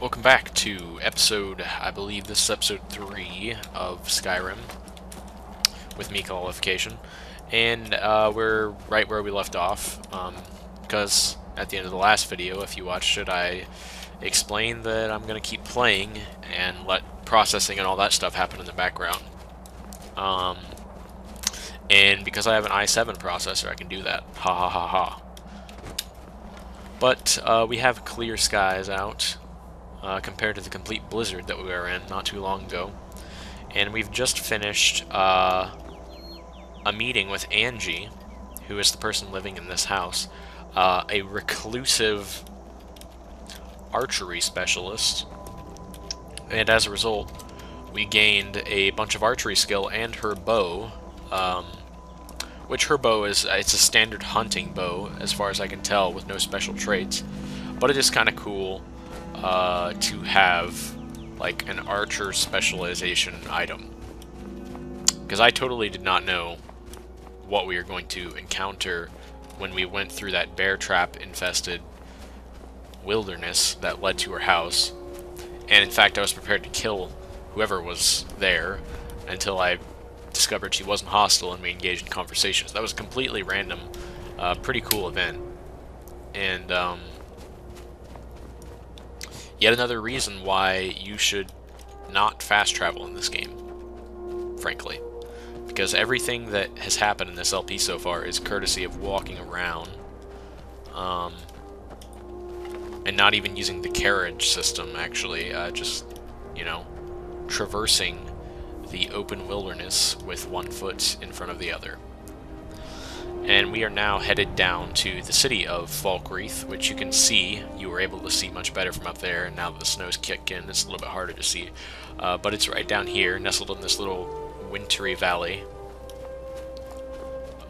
Welcome back to episode, I believe this is episode 3 of Skyrim, with me qualification, and we're right where we left off, because at the end of the last video, if you watched it, I explained that I'm going to keep playing and let processing and all that stuff happen in the background. And because I have an i7 processor, I can do that. Ha ha ha ha. But we have clear skies out. Compared to the complete blizzard that we were in not too long ago. And we've just finished a meeting with Angie, who is the person living in this house, a reclusive archery specialist, and as a result, we gained a bunch of archery skill and her bow, which her bow is, it's a standard hunting bow, as far as I can tell, with no special traits, but it is kind of cool to have like an archer specialization item, because I totally did not know what we were going to encounter when we went through that bear trap infested wilderness that led to her house. And in fact, I was prepared to kill whoever was there until I discovered she wasn't hostile and we engaged in conversations. That was a completely random, pretty cool event. And yet another reason why you should not fast travel in this game, frankly. Because everything that has happened in this LP so far is courtesy of walking around, and not even using the carriage system, actually, just, you know, traversing the open wilderness with one foot in front of the other. And we are now headed down to the city of Falkreath, which you can see. You were able to see much better from up there, and now that the snow's kicked in, it's a little bit harder to see. But it's right down here, nestled in this little wintry valley.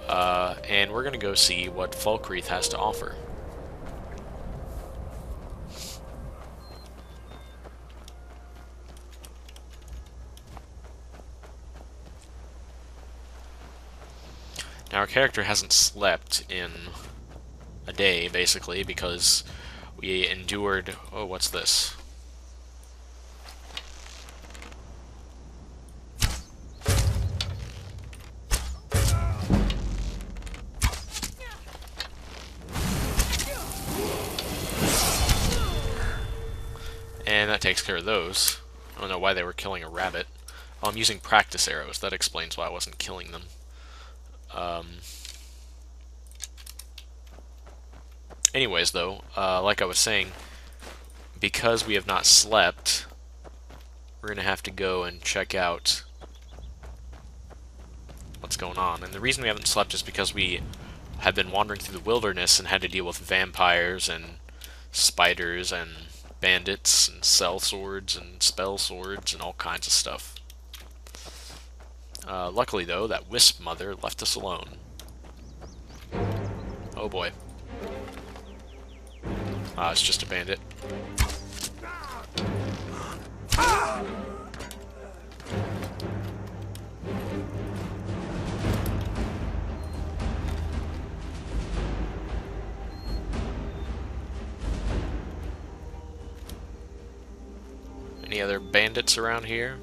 And we're going to go see what Falkreath has to offer. Now, our character hasn't slept in a day, basically, because we endured... Oh, what's this? And that takes care of those. I don't know why they were killing a rabbit. Oh, I'm using practice arrows. That explains why I wasn't killing them. Anyways, though, like I was saying, because we have not slept, we're going to have to go and check out what's going on. And the reason we haven't slept is because we have been wandering through the wilderness and had to deal with vampires and spiders and bandits and sellswords and spell swords and all kinds of stuff. Luckily, though, that wisp mother left us alone. Oh boy. It's just a bandit. Any other bandits around here?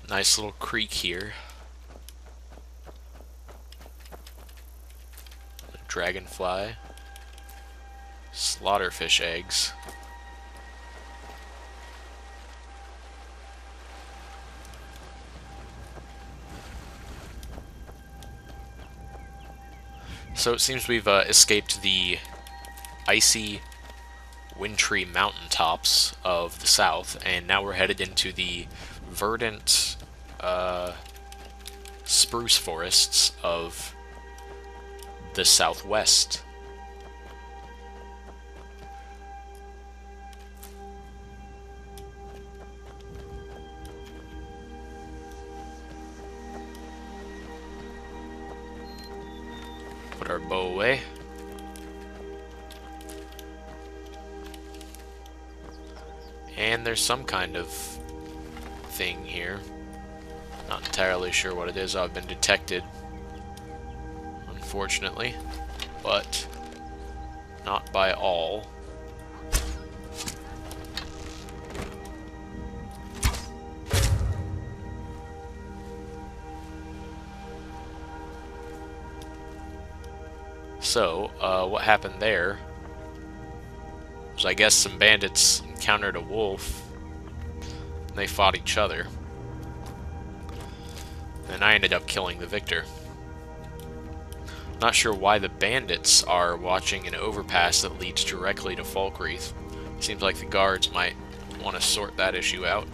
Nice little creek here. A dragonfly. Slaughterfish eggs. So it seems we've escaped the icy, wintry mountaintops of the south, and now we're headed into the verdant spruce forests of the southwest. Put our bow away. And there's some kind of thing here. Not entirely sure what it is. I've been detected, unfortunately, but not by all. So, what happened there was, I guess, some bandits encountered a wolf, and they fought each other. And I ended up killing the victor. Not sure why the bandits are watching an overpass that leads directly to Falkreath. Seems like the guards might want to sort that issue out,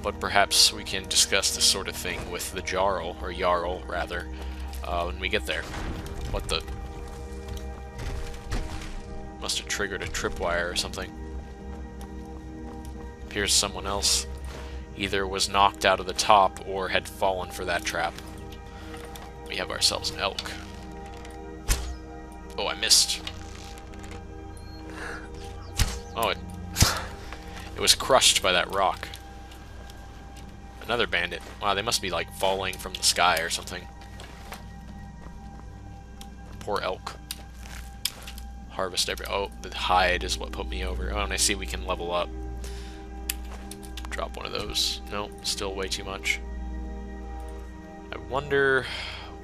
but perhaps we can discuss this sort of thing with the Jarl, or Jarl, rather, when we get there. What the... Must have triggered a tripwire or something. Appears someone else either was knocked out of the top or had fallen for that trap. We have ourselves an elk. Oh, I missed. Oh, it was crushed by that rock. Another bandit. Wow, they must be like falling from the sky or something. Poor elk. Harvest every... Oh, the hide is what put me over. Oh, and I see we can level up. Drop one of those. No, still way too much. I wonder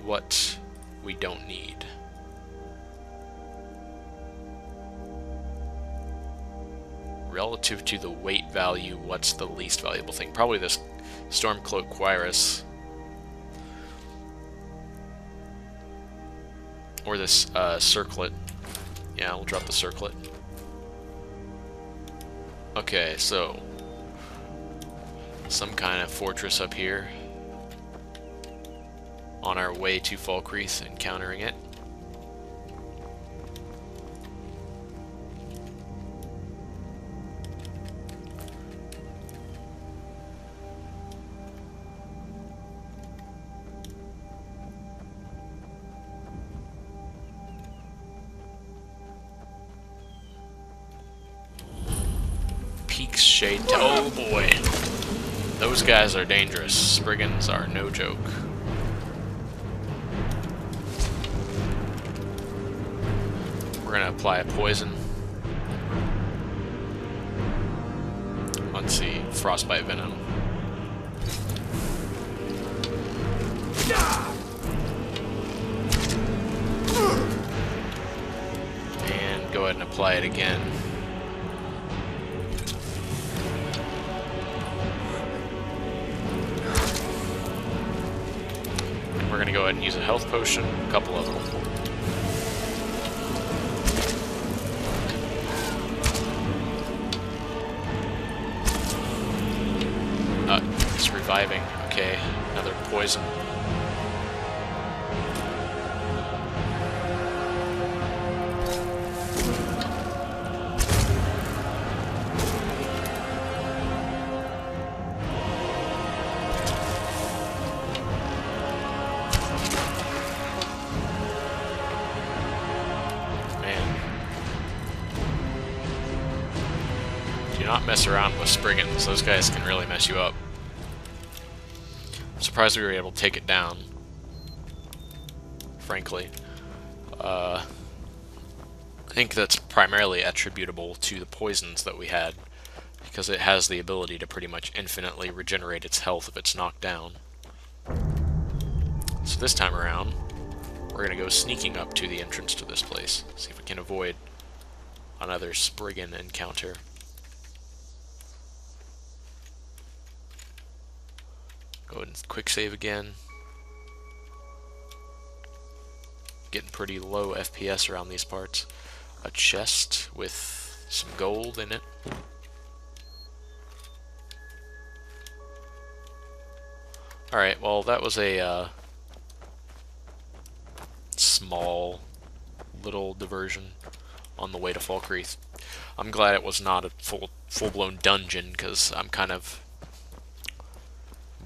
what we don't need. Relative to the weight value, what's the least valuable thing? Probably this Stormcloak Cuirass. Or this circlet. Yeah, we'll drop the circlet. Okay, so some kind of fortress up here. On our way to Falkreath, encountering it. Peaks Shade. Oh boy. Those guys are dangerous. Spriggans are no joke. We're gonna apply a poison. Let's see. Frostbite Venom. And go ahead and apply it again. We're going to go ahead and use a health potion, a couple of them. It's reviving. Okay, another poison. Not mess around with Spriggans. Those guys can really mess you up. I'm surprised we were able to take it down. Frankly. I think that's primarily attributable to the poisons that we had, because it has the ability to pretty much infinitely regenerate its health if it's knocked down. So this time around, we're going to go sneaking up to the entrance to this place. See if we can avoid another Spriggan encounter. Go ahead and quick save again. Getting pretty low FPS around these parts. A chest with some gold in it. Alright, well that was a small little diversion on the way to Falkreath. I'm glad it was not a full-blown dungeon, because I'm kind of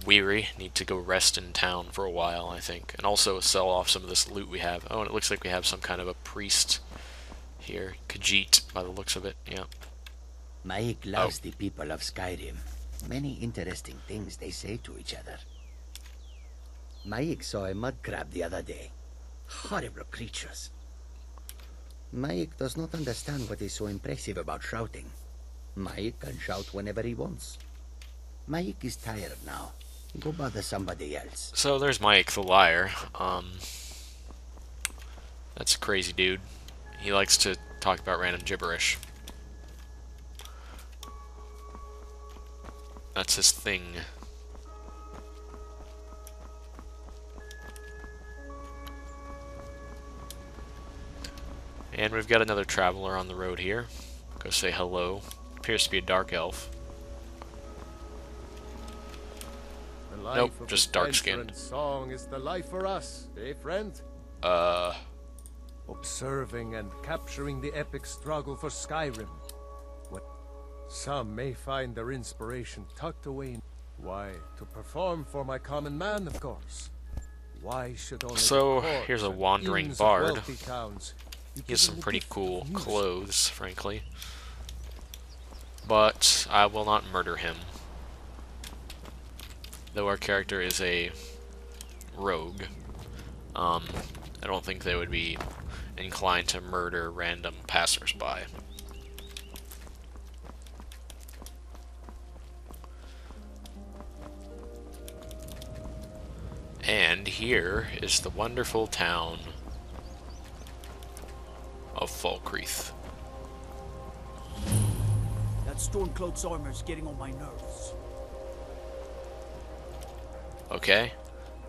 weary. Need to go rest in town for a while, I think. And also sell off some of this loot we have. Oh, and it looks like we have some kind of a priest here. Khajiit, by the looks of it. Yeah. Maik loves the people of Skyrim. Many interesting things they say to each other. Maik saw a mud crab the other day. Horrible creatures. Maik does not understand what is so impressive about shouting. Maik can shout whenever he wants. Maik is tired now. Go bother somebody else. So there's Mike the liar. That's a crazy dude. He likes to talk about random gibberish. That's his thing. And we've got another traveler on the road here. Go say hello. Appears to be a dark elf. Nope, just dark-skinned. Song is the life for us, eh, friend? Observing and capturing the epic struggle for Skyrim. What some may find their inspiration tucked away. Why, to perform for my common man, of course. Why should only So here's a wandering bard. He has some given pretty the cool gift of clothes, frankly. But I will not murder him. Though our character is a rogue, I don't think they would be inclined to murder random passersby. And here is the wonderful town of Falkreath. That Stormcloak's armor's getting on my nerves. Okay,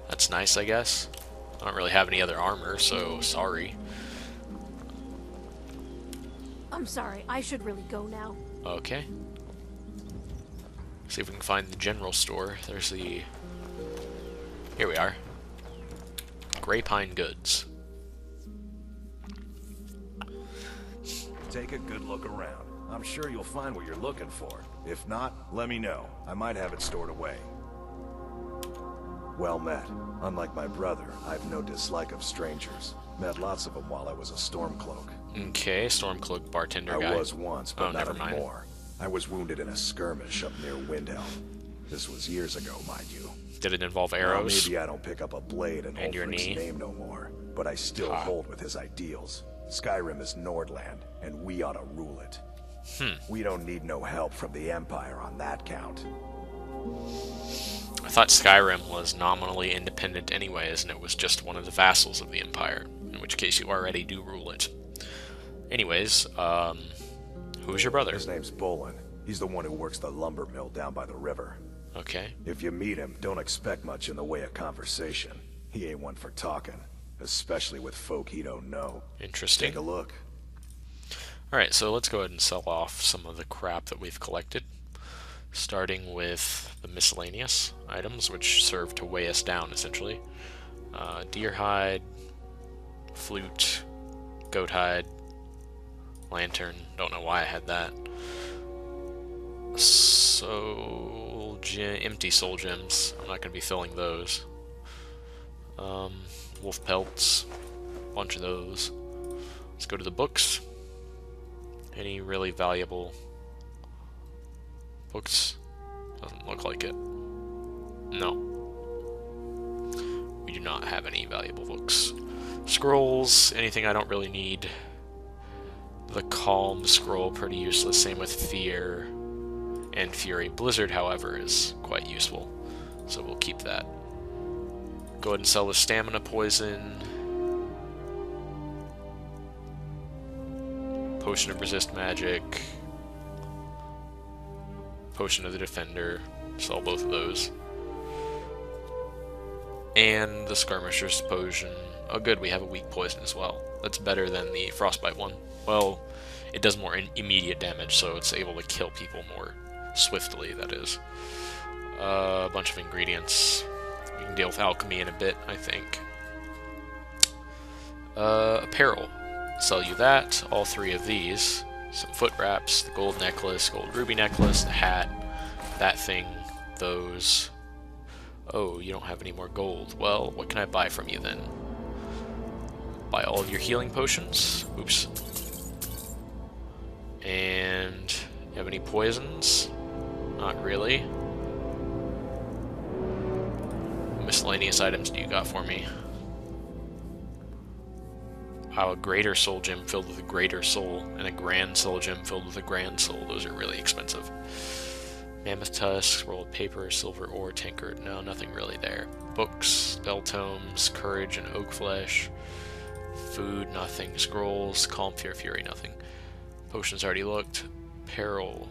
that's nice, I guess. I don't really have any other armor, so sorry. I'm sorry, I should really go now. Okay. See if we can find the general store. There's the... Here we are. Grey Pine Goods. Take a good look around. I'm sure you'll find what you're looking for. If not, let me know. I might have it stored away. Well met. Unlike my brother, I've no dislike of strangers. Met lots of them while I was a Stormcloak. Okay, Stormcloak bartender guy. I was once, but Oh, not never mind. anymore. I was wounded in a skirmish up near Windhelm. This was years ago, mind you. Did it involve Now, arrows? maybe I don't pick up a blade and And your Ulfric's knee? name no more, but I still hold with his ideals. Skyrim is Nordland, and we ought to rule it. We don't need no help from the Empire on that count. I thought Skyrim was nominally independent anyways, and it was just one of the vassals of the Empire, in which case you already do rule it. Anyways, who's your brother? His name's Bolin. He's the one who works the lumber mill down by the river. Okay. If you meet him, don't expect much in the way of conversation. He ain't one for talking, especially with folk he don't know. Interesting. Take a look. Alright, so let's go ahead and sell off some of the crap that we've collected. Starting with the miscellaneous items, which serve to weigh us down, essentially. Deer hide, flute, goat hide, lantern. Don't know why I had that. Empty soul gems. I'm not going to be filling those. Wolf pelts. Bunch of those. Let's go to the books. Any really valuable books? Doesn't look like it. No. We do not have any valuable books. Scrolls, anything I don't really need. The Calm scroll, pretty useless. Same with Fear and Fury. Blizzard, however, is quite useful, so we'll keep that. Go ahead and sell the Stamina Poison. Potion of Resist Magic. Potion of the Defender. Sell both of those. And the Skirmisher's Potion. Oh good, we have a weak poison as well. That's better than the Frostbite one. Well, it does more immediate damage, so it's able to kill people more swiftly, that is. A bunch of ingredients. We can deal with alchemy in a bit, I think. Apparel. Sell you that, all three of these. Some foot wraps, the gold necklace, gold ruby necklace, the hat, that thing, those. Oh, you don't have any more gold. Well, what can I buy from you then? Buy all of your healing potions. Oops. And you have any poisons? Not really. Miscellaneous miscellaneous items do you got for me? Wow, a greater soul gem filled with a greater soul, and a grand soul gem filled with a grand soul. Those are really expensive. Mammoth tusk, roll of paper, silver ore, tankard. No, nothing really there. Books, spell tomes, courage and oak flesh. Food, nothing. Scrolls, calm, fear, fury, nothing. Potions already looked. Peril.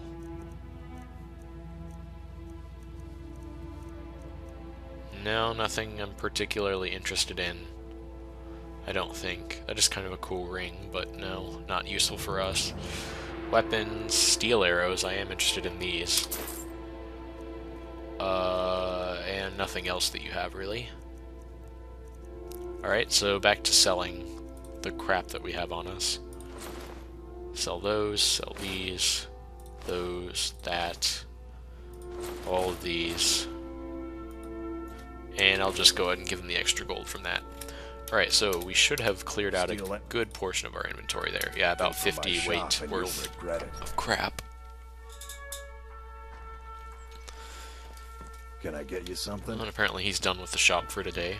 No, nothing I'm particularly interested in. I don't think. That is kind of a cool ring, but no, not useful for us. Weapons, steel arrows, I am interested in these. And nothing else that you have, really. Alright, so back to selling the crap that we have on us. Sell those, sell these, those, that, all of these. And I'll just go ahead and give them the extra gold from that. Alright, so we should have cleared out a good portion of our inventory there. Yeah, about 50 weight worth of crap. Can I get you something? And apparently he's done with the shop for today.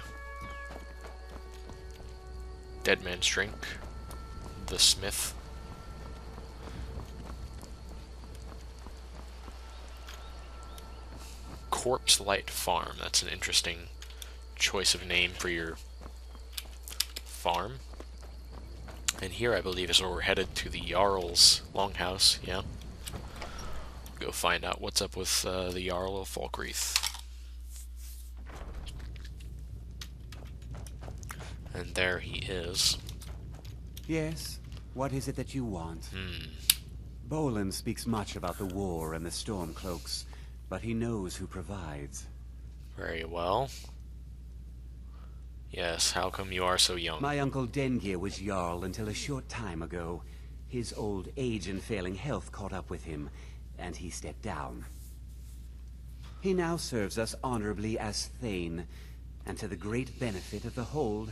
Dead Man's Drink. The Smith. Corpse Light Farm. That's an interesting choice of name for your farm. And here I believe is where we're headed, to the Jarl's Longhouse. Yeah. Go find out what's up with the Jarl of Falkreath. And there he is. Yes? What is it that you want? Bolin speaks much about the war and the Stormcloaks, but he knows who provides. Very well. Yes, how come you are so young? My uncle Dengir was Jarl until a short time ago. His old age and failing health caught up with him, and he stepped down. He now serves us honorably as Thane, and to the great benefit of the Hold,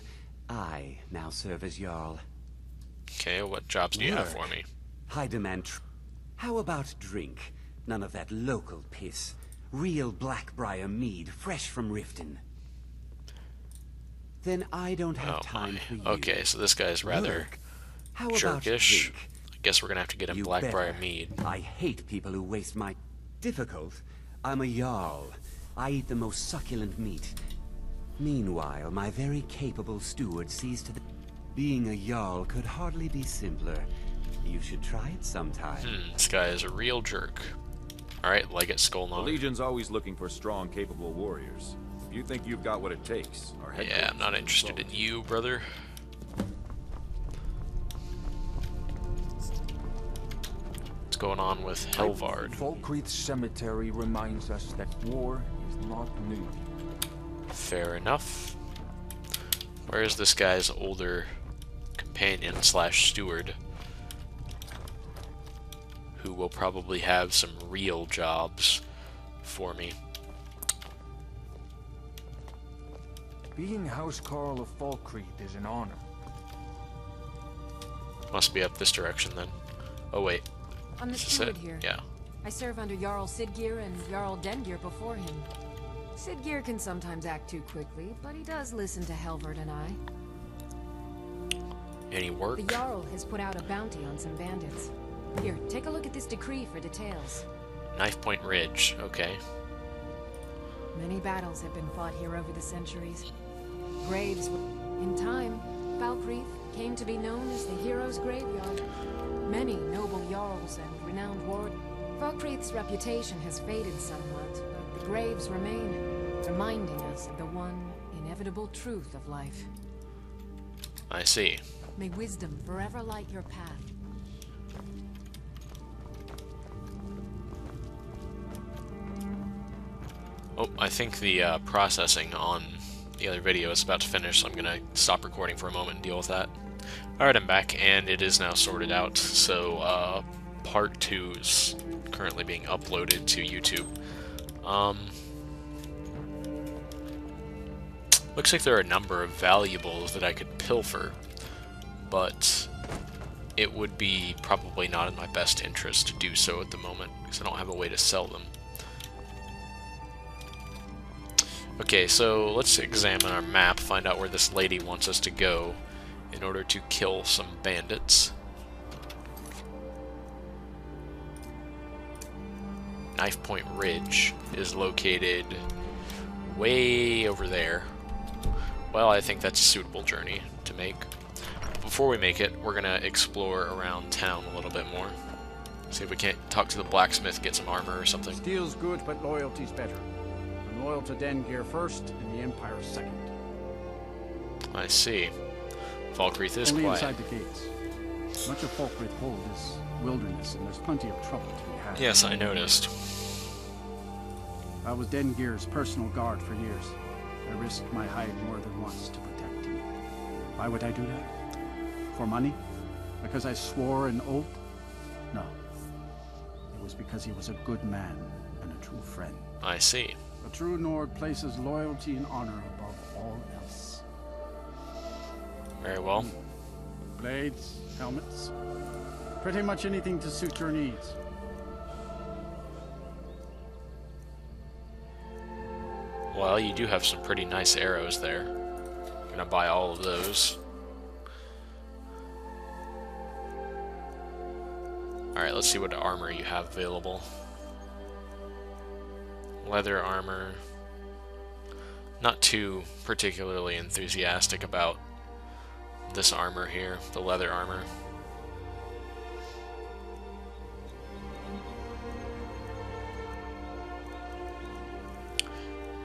I now serve as Jarl. Okay, what jobs do you have for me? I demand How about drink? None of that local piss. Real Blackbriar mead, fresh from Riften. Then I don't have time for you. Okay, so this guy's rather How about jerkish. drink? I guess we're gonna have to get him You Blackbriar better. mead. I hate people who waste my... Difficult? I'm a Jarl. I eat the most succulent meat. Meanwhile, my very capable steward sees to the... Being a Jarl could hardly be simpler. You should try it sometime. This guy is a real jerk. Alright, Legate The Skullnog. Legion's always looking for strong, capable warriors. If you think you've got what it takes, our Yeah, headquarters I'm not is interested in solid. you, brother. What's going on with Helvard? Falkreath Cemetery reminds us that war is not new. Fair enough. Where's this guy's older companion slash steward? Who will probably have some real jobs for me. Being Housecarl of Falkreath is an honor. Must be up this direction then. Oh wait, I'm the is this steward it? here. Yeah. I serve under Jarl Sidgeir and Jarl Dengir before him. Sidgeir can sometimes act too quickly, but he does listen to Helvard and I. Any work? The Jarl has put out a bounty on some bandits. Here, take a look at this decree for details. Knife Point Ridge, okay. Many battles have been fought here over the centuries. Graves were... In time, Falkreath came to be known as the Heroes' Graveyard. Many noble Jarls and renowned warriors. Falkreath's reputation has faded somewhat, but the graves remain, reminding us of the one inevitable truth of life. I see. May wisdom forever light your path. Oh, I think the processing on the other video is about to finish, so I'm gonna stop recording for a moment and deal with that. Alright, I'm back, and it is now sorted out, so part 2 is currently being uploaded to YouTube. Looks like there are a number of valuables that I could pilfer, but it would be probably not in my best interest to do so at the moment, because I don't have a way to sell them. Okay, so let's examine our map, find out where this lady wants us to go in order to kill some bandits. Knife Point Ridge is located way over there. Well, I think that's a suitable journey to make. Before we make it, we're gonna explore around town a little bit more. See if we can't talk to the blacksmith, get some armor or something. Steel's good, but loyalty's better. I'm loyal to Dengeir first, and the Empire second. I see. Falkreath is Only quiet. inside the gates. Much of Falkreath hold is wilderness, and there's plenty of trouble to be had. Yes, I noticed. I was Dengeir's personal guard for years. I risked my hide more than once to protect him. Why would I do that? For money? Because I swore an oath? No. It was because he was a good man and a true friend. I see. A true Nord places loyalty and honor above all else. Very well. Blades, helmets, pretty much anything to suit your needs. Well, you do have some pretty nice arrows there. I'm gonna buy all of those. Alright, let's see what armor you have available. Leather armor. Not too particularly enthusiastic about this armor here, the leather armor.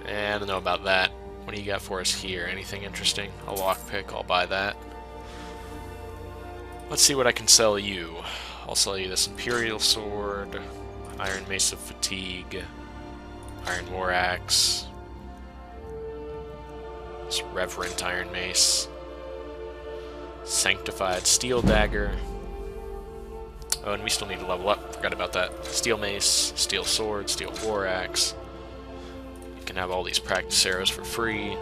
I don't know about that. What do you got for us here? Anything interesting? A lockpick, I'll buy that. Let's see what I can sell you. I'll sell you this Imperial Sword, Iron Mace of Fatigue, Iron War Axe, this Reverent Iron Mace, Sanctified Steel Dagger. Oh, and we still need to level up. Forgot about that. Steel Mace, Steel Sword, Steel War Axe. You can have all these practice arrows for free.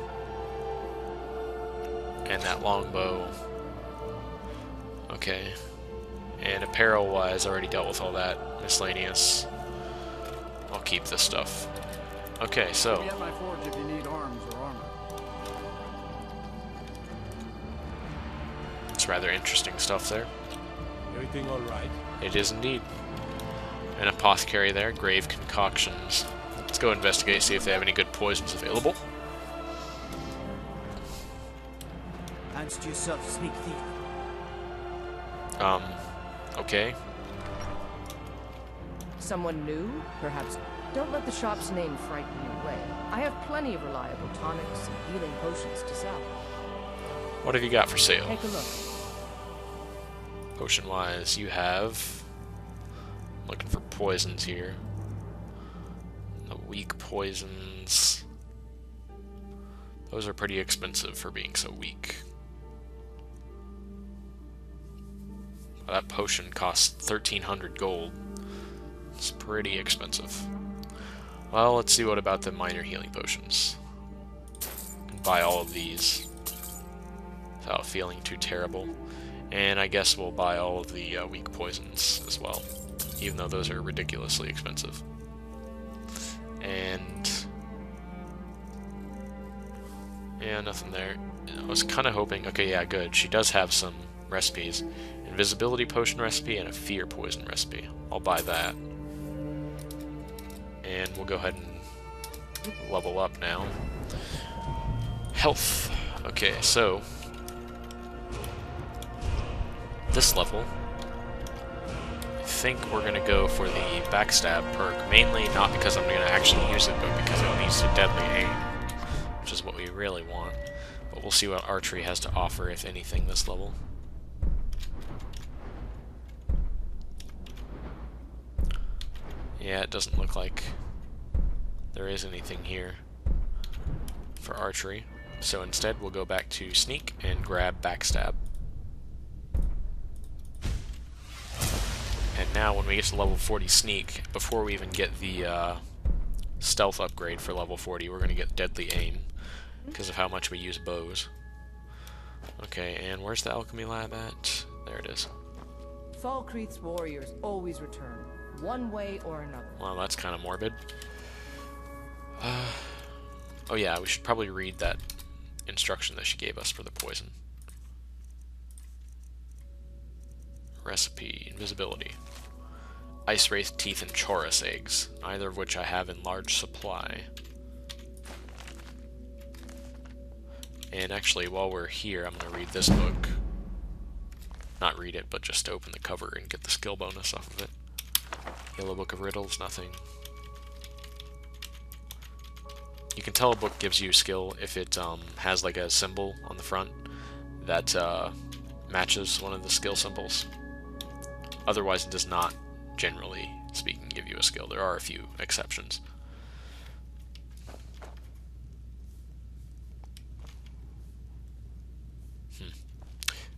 And that longbow. Okay. And apparel-wise, I already dealt with all that. Miscellaneous. I'll keep this stuff. Okay, so... Be at my forge if you need arms or armor. It's rather interesting stuff there. Everything all right? It is indeed. An apothecary there, grave concoctions. Let's go investigate, see if they have any good poisons available. Hands to yourself, sneak thief. Okay. Someone new, perhaps? Don't let the shop's name frighten you away. I have plenty of reliable tonics and healing potions to sell. What have you got for sale? Take a look. Potion-wise, you have... I'm looking for poisons here. The weak poisons... Those are pretty expensive for being so weak. That potion costs 1,300 gold. It's pretty expensive. Well, let's see what about the minor healing potions. Can buy all of these without feeling too terrible. And I guess we'll buy all of the weak poisons as well, even though those are ridiculously expensive. And... yeah, nothing there. I was kind of hoping... okay, yeah, good. She does have some recipes. Invisibility potion recipe and a fear poison recipe. I'll buy that. And we'll go ahead and level up now. Health. Okay, so... this level, I think we're going to go for the backstab perk. Mainly not because I'm going to actually use it, but because it leads to deadly aim, which is what we really want. But we'll see what archery has to offer, if anything, this level. Yeah, it doesn't look like there is anything here for archery. So instead, we'll go back to sneak and grab backstab. And now when we get to level 40 sneak, before we even get the stealth upgrade for level 40, we're going to get deadly aim because of how much we use bows. Okay, and where's the alchemy lab at? There it is. Falkreath's warriors always return, one way or another. Well, that's kind of morbid. Oh yeah, we should probably read that instruction that she gave us for the poison. Recipe, invisibility. Ice wraith teeth and chorus eggs, neither of which I have in large supply. And actually, while we're here, I'm going to read this book. Not read it, but just open the cover and get the skill bonus off of it. Yellow Book of Riddles, nothing. You can tell a book gives you skill if it has like a symbol on the front that matches one of the skill symbols. Otherwise, it does not, generally speaking, give you a skill. There are a few exceptions.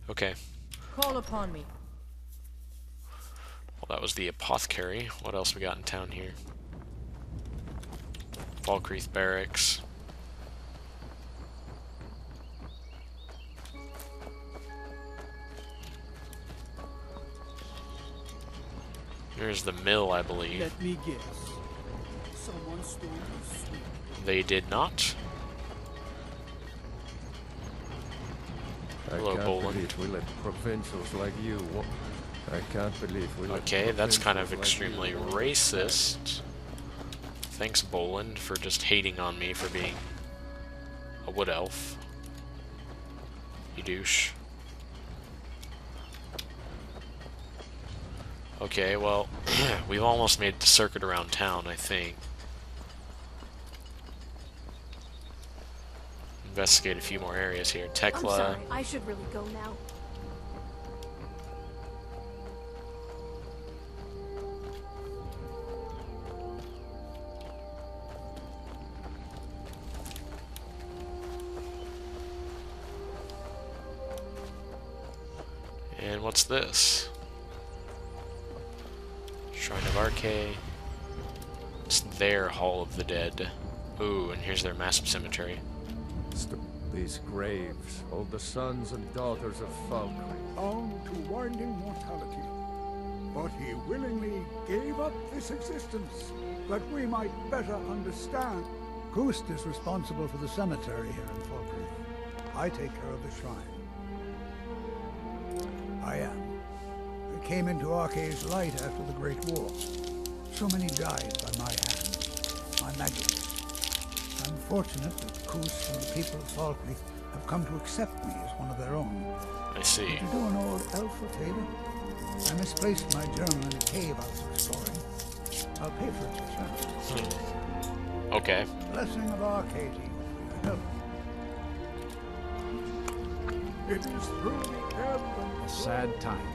Okay. Call upon me. Well, that was the apothecary. What else we got in town here? Falkreath barracks. Here's the mill, I believe. Let me guess. Someone stole the sweet. They did not. Hello, I can't Boland. believe we let provincials like you. I can't believe we let Okay, that's kind of provincials like extremely you. racist. Thanks, Boland, for just hating on me for being a wood elf. You douche. Okay, well, we've almost made the circuit around town, I think. Investigate a few more areas here. I'm Tekla. sorry, I should really go now. And what's this? Shrine of Arche. It's their Hall of the Dead. Ooh, and here's their massive cemetery. These graves hold the sons and daughters of Falkreath. Bound to winding mortality. But he willingly gave up this existence, that we might better understand. Ghost is responsible for the cemetery here in Falkreath. I take care of the shrine. I am. I came into Arche's light after the Great War. So many died by my hand, my magic. I'm fortunate that Koos and the people of Falkreath have come to accept me as one of their own. I see. To do an old elf a favor, I misplaced my journal in a cave I was exploring. I'll pay for its return. Okay. Blessing of Arche to you for your help. It is through the ebb and A sad time.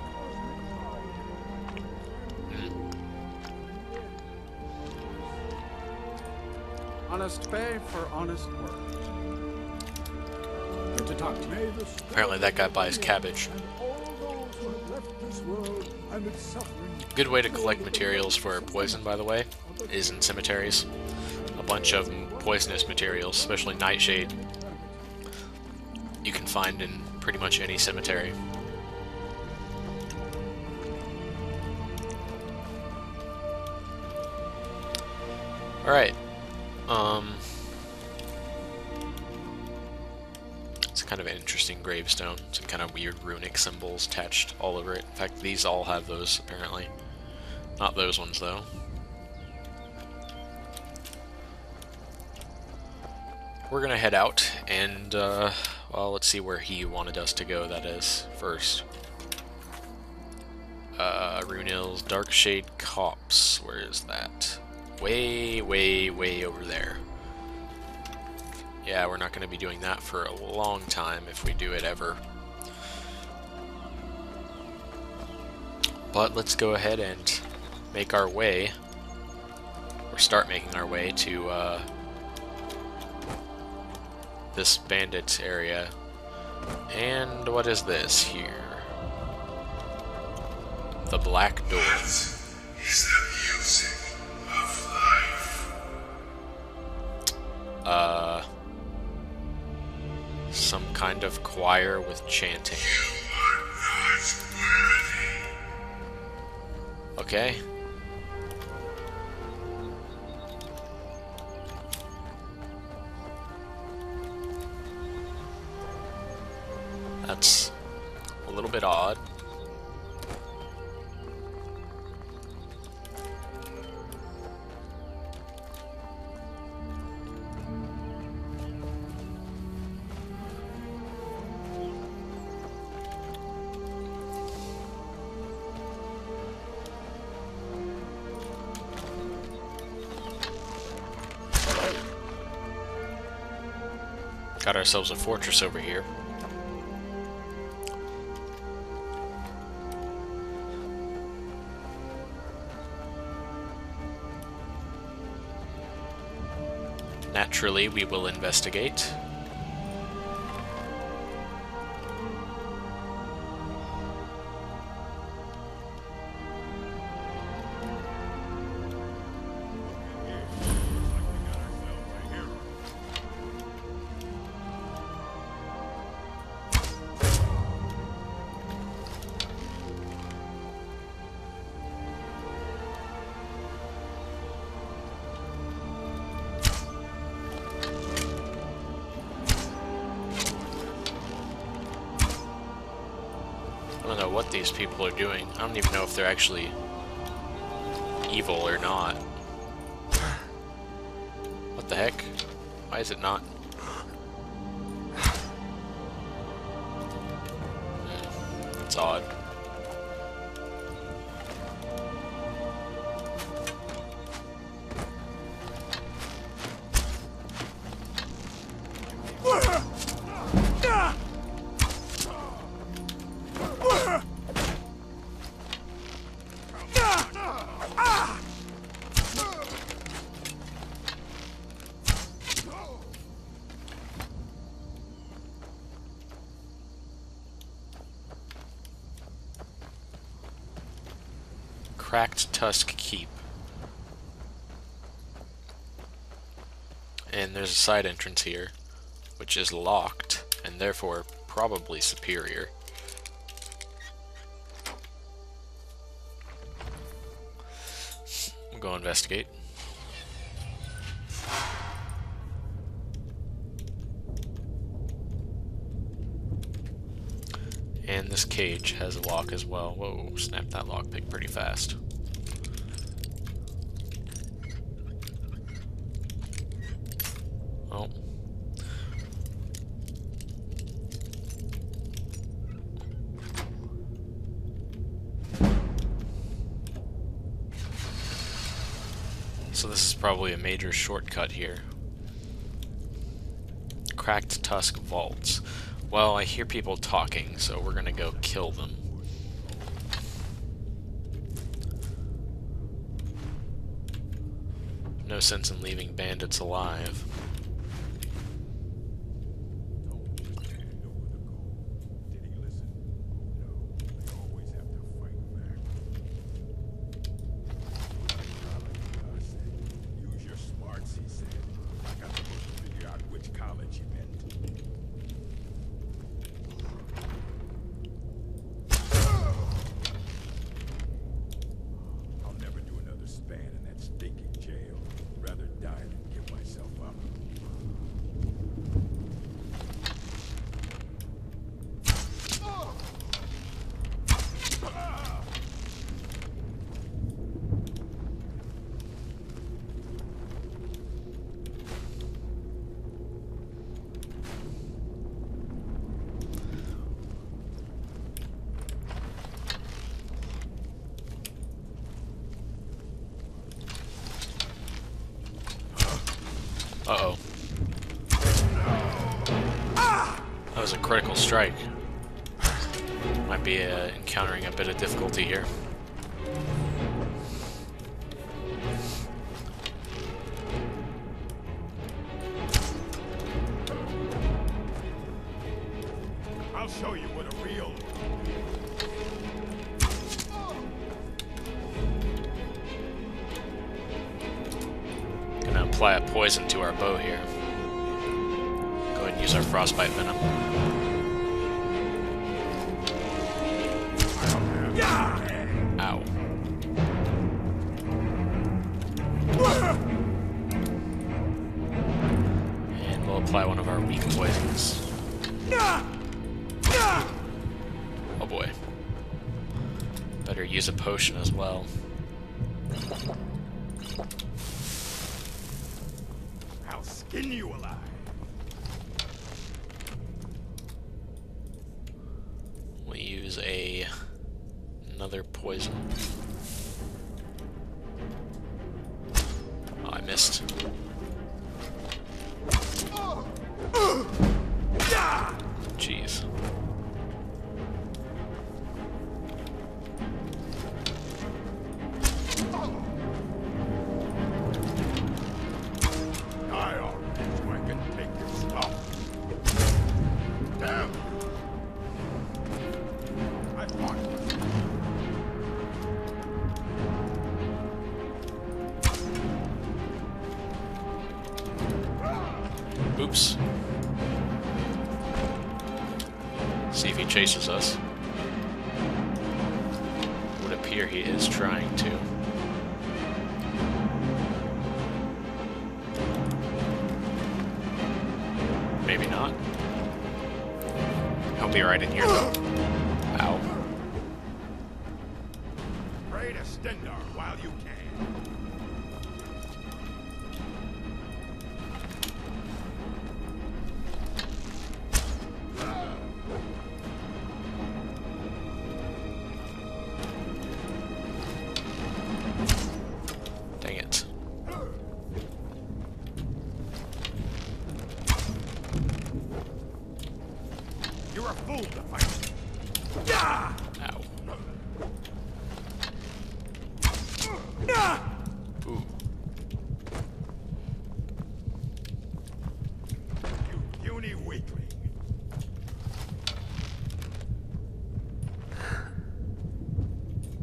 Honest pay for honest work. Good to talk to you. Apparently that guy buys cabbage. Good way to collect materials for poison, by the way, is in cemeteries. A bunch of poisonous materials, especially nightshade, you can find in pretty much any cemetery. Alright. It's kind of an interesting gravestone. Some kind of weird runic symbols attached all over it. In fact, these all have those, apparently. Not those ones, though. We're gonna head out, and, well, let's see where he wanted us to go, that is, first. Runil's Darkshade Copse. Where is that? Way, way, way over there. Yeah, we're not going to be doing that for a long time, if we do it ever. But let's go ahead and make our way, or start making our way to this bandit area. And what is this here? The Black Door. Is the music of life. Some kind of choir with chanting. You are not worthy. Okay. That's a little bit odd. Got ourselves a fortress over here. Naturally, we will investigate. I don't know what these people are doing. I don't even know if they're actually evil or not. What the heck? Why is it not? It's odd. Cracked Tusk Keep. And there's a side entrance here, which is locked, and therefore probably superior. We'll go investigate. And this cage has a lock as well. Whoa, snapped that lockpick pretty fast. Oh. So this is probably a major shortcut here. Cracked Tusk Vaults. Well, I hear people talking, so we're gonna go kill them. No sense in leaving bandits alive. Uh-oh. That was a critical strike. Might be encountering a bit of difficulty here. I'll show you what a real... Gonna apply a poison to our bow here. Go ahead and use our frostbite venom. Ow. And we'll apply one of our weak poisons. boy. Better use a potion as well. I'll skin you alive. We use another poison. Oh, I missed. Jeez. Die already so I can take your stuff. Damn! I fought. Oops. See if he chases us. Would appear he is trying to. Maybe not. He'll be right in here though. Ow. Pray to Stendar while you can. Dang it. You're a fool to fight. Yeah! Ow. Ah! Ooh. You puny weakling.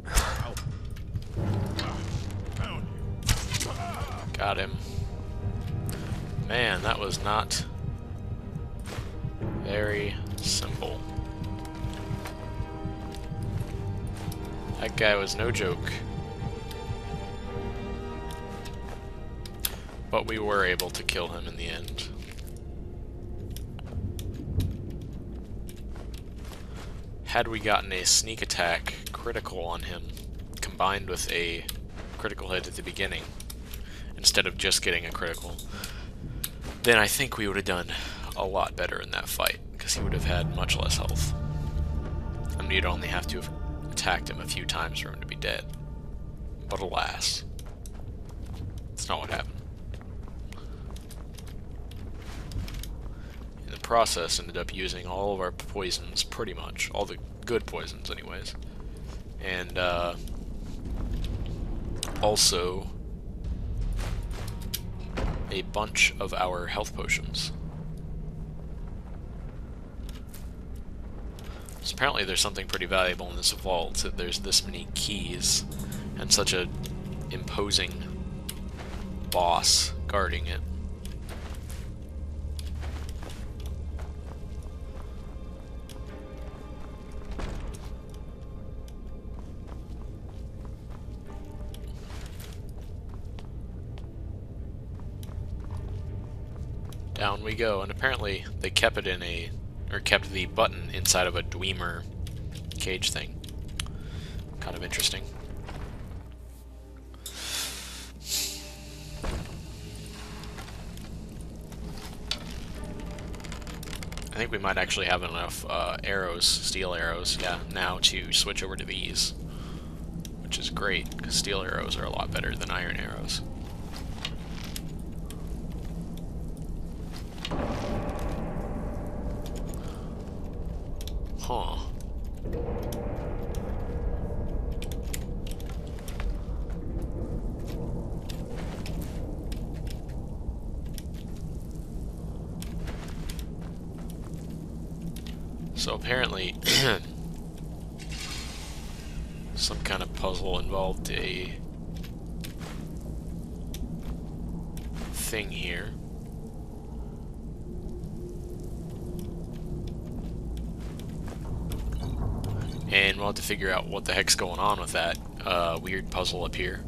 Help. Found you. Got him. Man, that was not very simple. That guy was no joke. But we were able to kill him in the end. Had we gotten a sneak attack critical on him, combined with a critical hit at the beginning, instead of just getting a critical, then I think we would have done a lot better in that fight, because he would have had much less health. I mean, you'd only have to have attacked him a few times for him to be dead. But alas, it's not what happened. In the process, ended up using all of our poisons, pretty much. All the good poisons, anyways. And, also a bunch of our health potions. So apparently there's something pretty valuable in this vault, that there's this many keys and such a imposing boss guarding it. Down we go, and apparently they kept it in a, or kept the button inside of a Dwemer cage thing. Kind of interesting. I think we might actually have enough arrows, steel arrows, yeah, now to switch over to these. Which is great, because steel arrows are a lot better than iron arrows. Huh. So apparently some kind of puzzle involved a thing here. And we'll have to figure out what the heck's going on with that weird puzzle up here.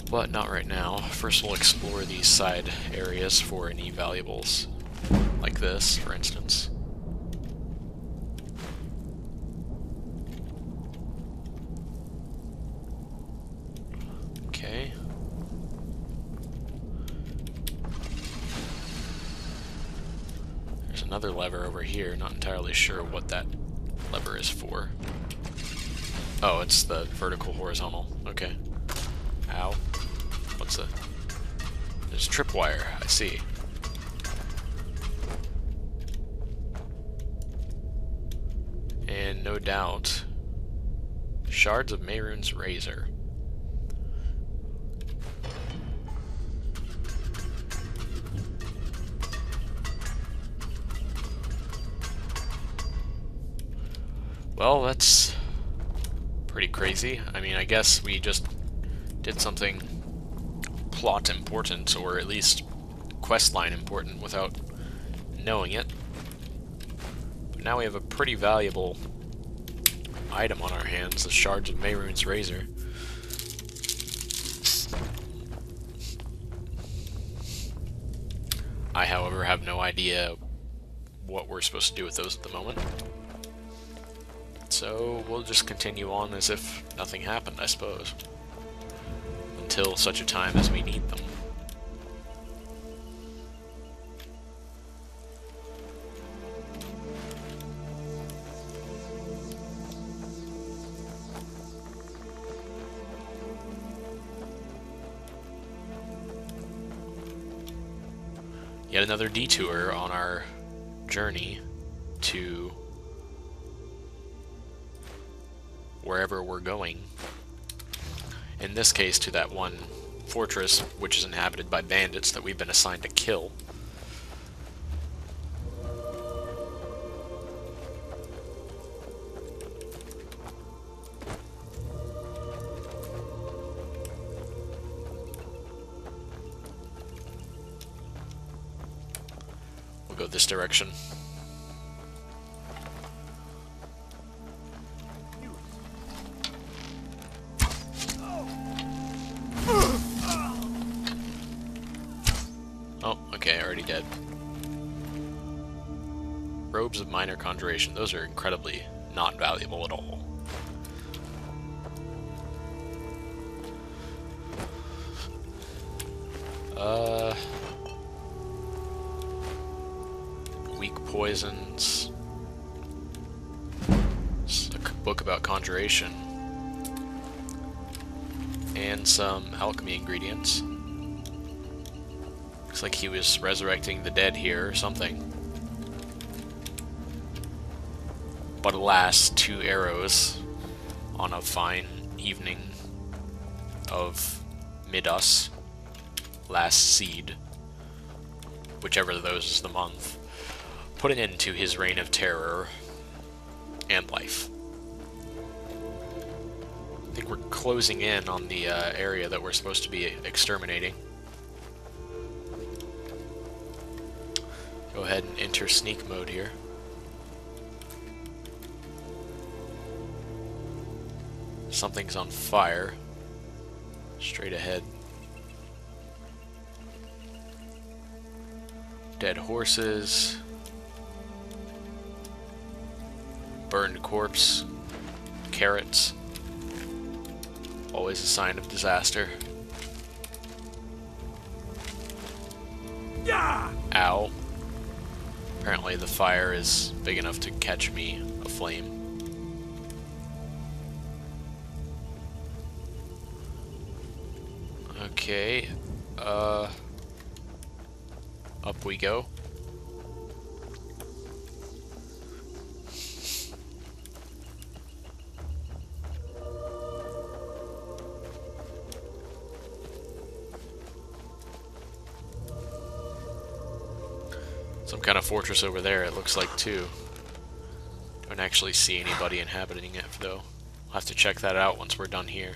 But not right now. First we'll explore these side areas for any valuables. Like this, for instance. another lever over here. Not entirely sure what that lever is for. Oh, it's the vertical horizontal. Okay. Ow. What's the... There's tripwire. I see. And no doubt, shards of Mehrunes' razor. Well, that's pretty crazy. I mean, I guess we just did something plot important, or at least questline important, without knowing it. But now we have a pretty valuable item on our hands, the shards of Mehrunes' razor. I, however, have no idea what we're supposed to do with those at the moment. So we'll just continue on as if nothing happened, I suppose. Until such a time as we need them. Yet another detour on our journey to wherever we're going. In this case, to that one fortress which is inhabited by bandits that we've been assigned to kill. We'll go this direction. Oh, okay, already dead. Robes of minor conjuration. Those are incredibly not valuable at all. Weak poisons. It's a book about conjuration. And some alchemy ingredients. Looks like he was resurrecting the dead here or something. But alas, 2 arrows on a fine evening of Midas, last seed, whichever of those is the month, put an end to his reign of terror and life. I think we're closing in on the area that we're supposed to be exterminating. Go ahead and enter sneak mode here. Something's on fire. Straight ahead. Dead horses. Burned corpse. Carrots. Always a sign of disaster. Yeah! Ow. Apparently the fire is big enough to catch me aflame. Okay, up we go. Some kind of fortress over there, it looks like, too. Don't actually see anybody inhabiting it, though. I'll have to check that out once we're done here.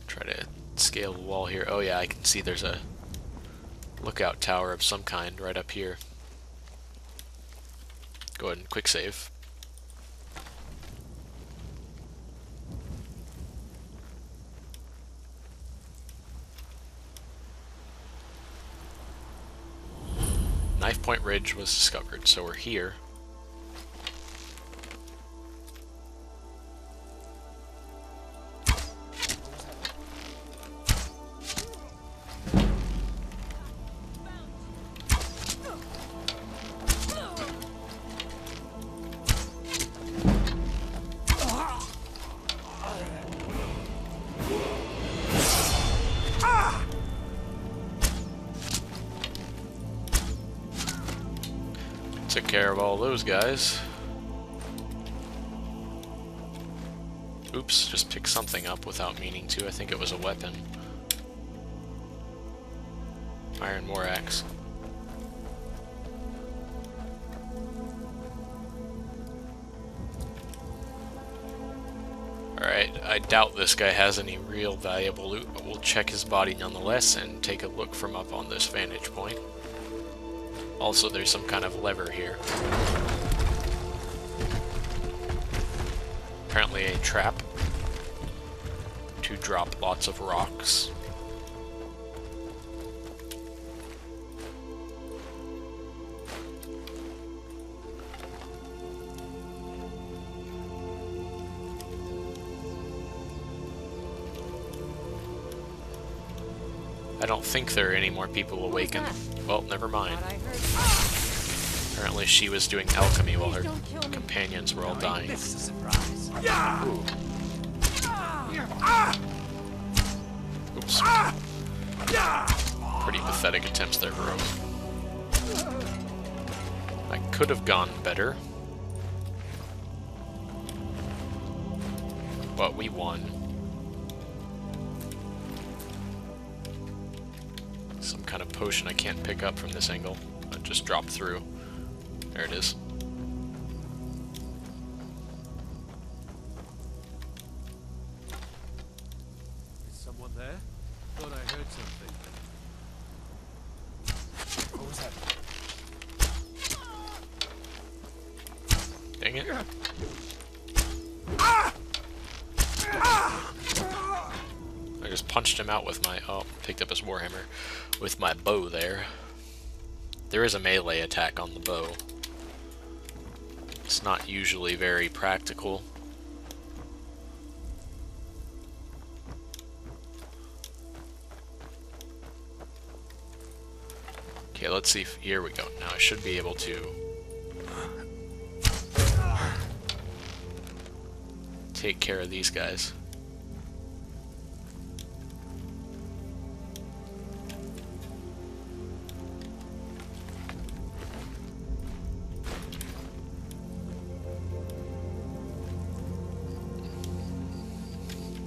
Try to scale the wall here. Oh yeah, I can see there's a lookout tower of some kind right up here. Go ahead and quick save. Knife Point Ridge was discovered, so we're here. care of all those guys. Oops, just picked something up without meaning to. I think it was a weapon. Iron war axe. Alright, I doubt this guy has any real valuable loot, but we'll check his body nonetheless and take a look from up on this vantage point. Also, there's some kind of lever here. Apparently a trap to drop lots of rocks. I don't think there are any more people awakened. Well, never mind. Apparently she was doing alchemy while her companions were all dying. This is a surprise. Ooh. Oops. Pretty pathetic attempts there, bro. I could have gone better. But we won. Some kind of potion I can't pick up from this angle. I just dropped through. There it is. Is someone there? Thought I heard something. What was that? Dang it. I just punched him out with my... oh, picked up his warhammer. With my bow there. There is a melee attack on the bow. It's not usually very practical. Okay, let's see if... here we go. Now I should be able to... take care of these guys.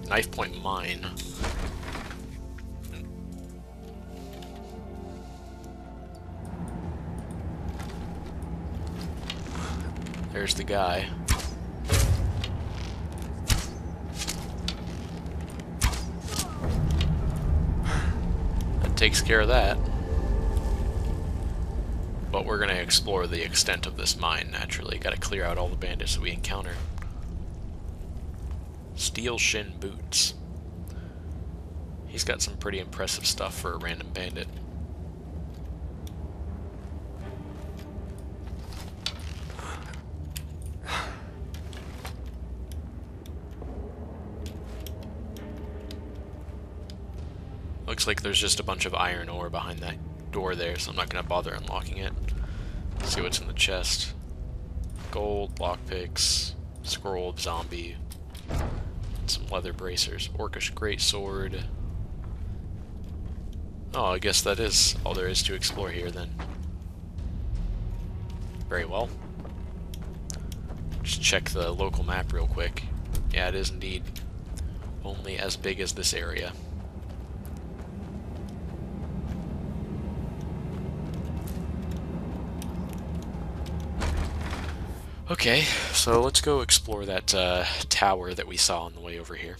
Knife point mine. There's the guy. That takes care of that. But we're gonna explore the extent of this mine naturally. Gotta clear out all the bandits that we encounter. Steel shin boots. He's got some pretty impressive stuff for a random bandit. Looks like there's just a bunch of iron ore behind that door there, so I'm not going to bother unlocking it. Let's see what's in the chest. Gold, lockpicks, scroll, zombie, some leather bracers, orcish greatsword. Oh, I guess that is all there is to explore here then. Very well. Just check the local map real quick. Yeah, it is indeed only as big as this area. Okay, so let's go explore that tower that we saw on the way over here.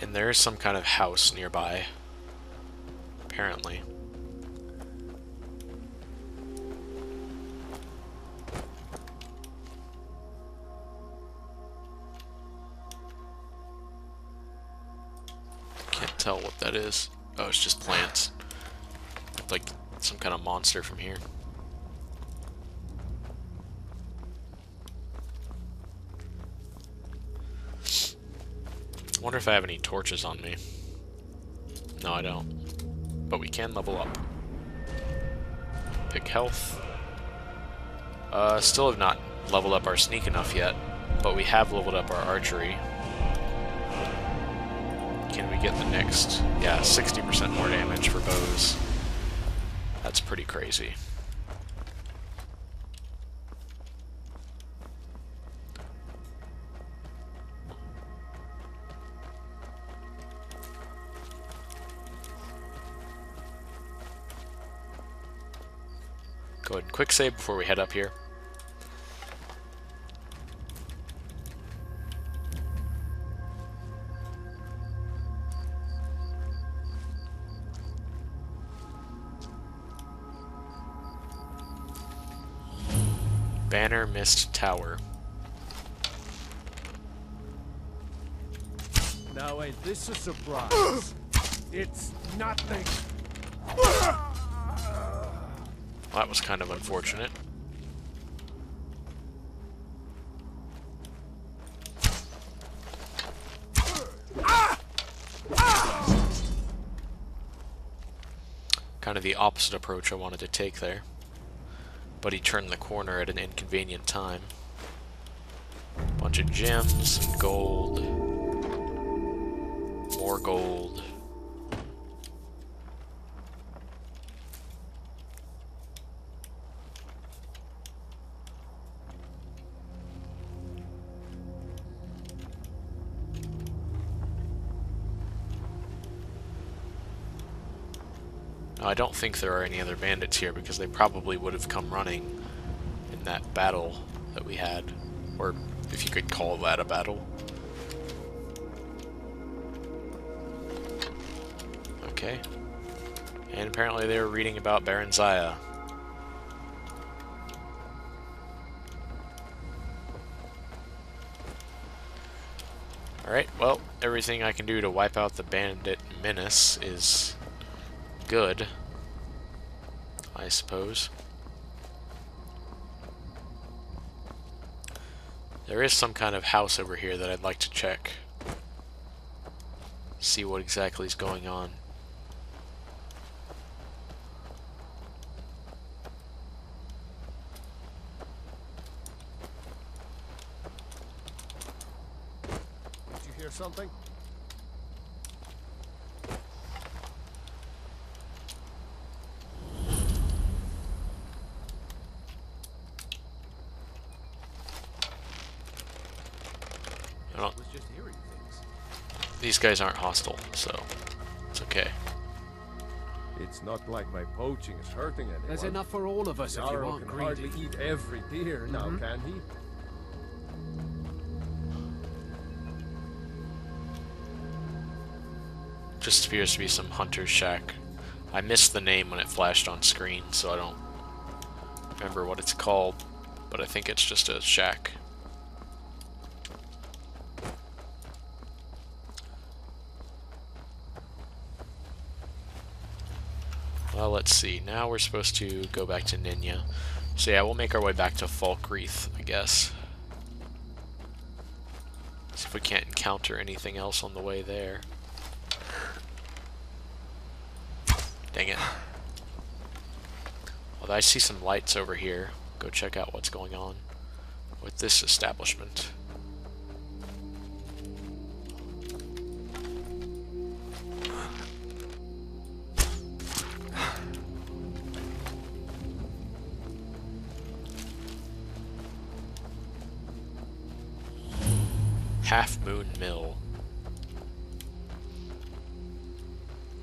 And there is some kind of house nearby, apparently. Tell what that is. Oh, it's just plants. Like some kind of monster from here. I wonder if I have any torches on me. No, I don't. But we can level up. Pick health. Still have not leveled up our sneak enough yet. But we have leveled up our archery. Can we get the next? Yeah, 60% more damage for bows. That's pretty crazy. Go ahead and quick save before we head up here. Banner Mist Tower. Now ain't this a surprise? It's nothing. Well, that was kind of unfortunate. Kind of the opposite approach I wanted to take there. But he turned the corner at an inconvenient time. Bunch of gems and gold. More gold. Now, I don't think there are any other bandits here because they probably would have come running in that battle that we had. Or if you could call that a battle. Okay. And apparently they were reading about Baron Zaya. Alright, well, everything I can do to wipe out the bandit menace is good, I suppose. There is some kind of house over here that I'd like to check. See what exactly is going on. Did you hear something? These guys aren't hostile, so it's okay. It's not like my poaching is hurting anyone. There's enough for all of us if you Jarl aren't can greedy. hardly eat every deer now, can he? Just appears to be some hunter's shack. I missed the name when it flashed on screen, so I don't remember what it's called, but I think it's just a shack. Well, let's see. Now we're supposed to go back to Ninya. So yeah, we'll make our way back to Falkreath, I guess. See if we can't encounter anything else on the way there. Dang it. Well, I see some lights over here. Go check out what's going on with this establishment. Half Moon Mill.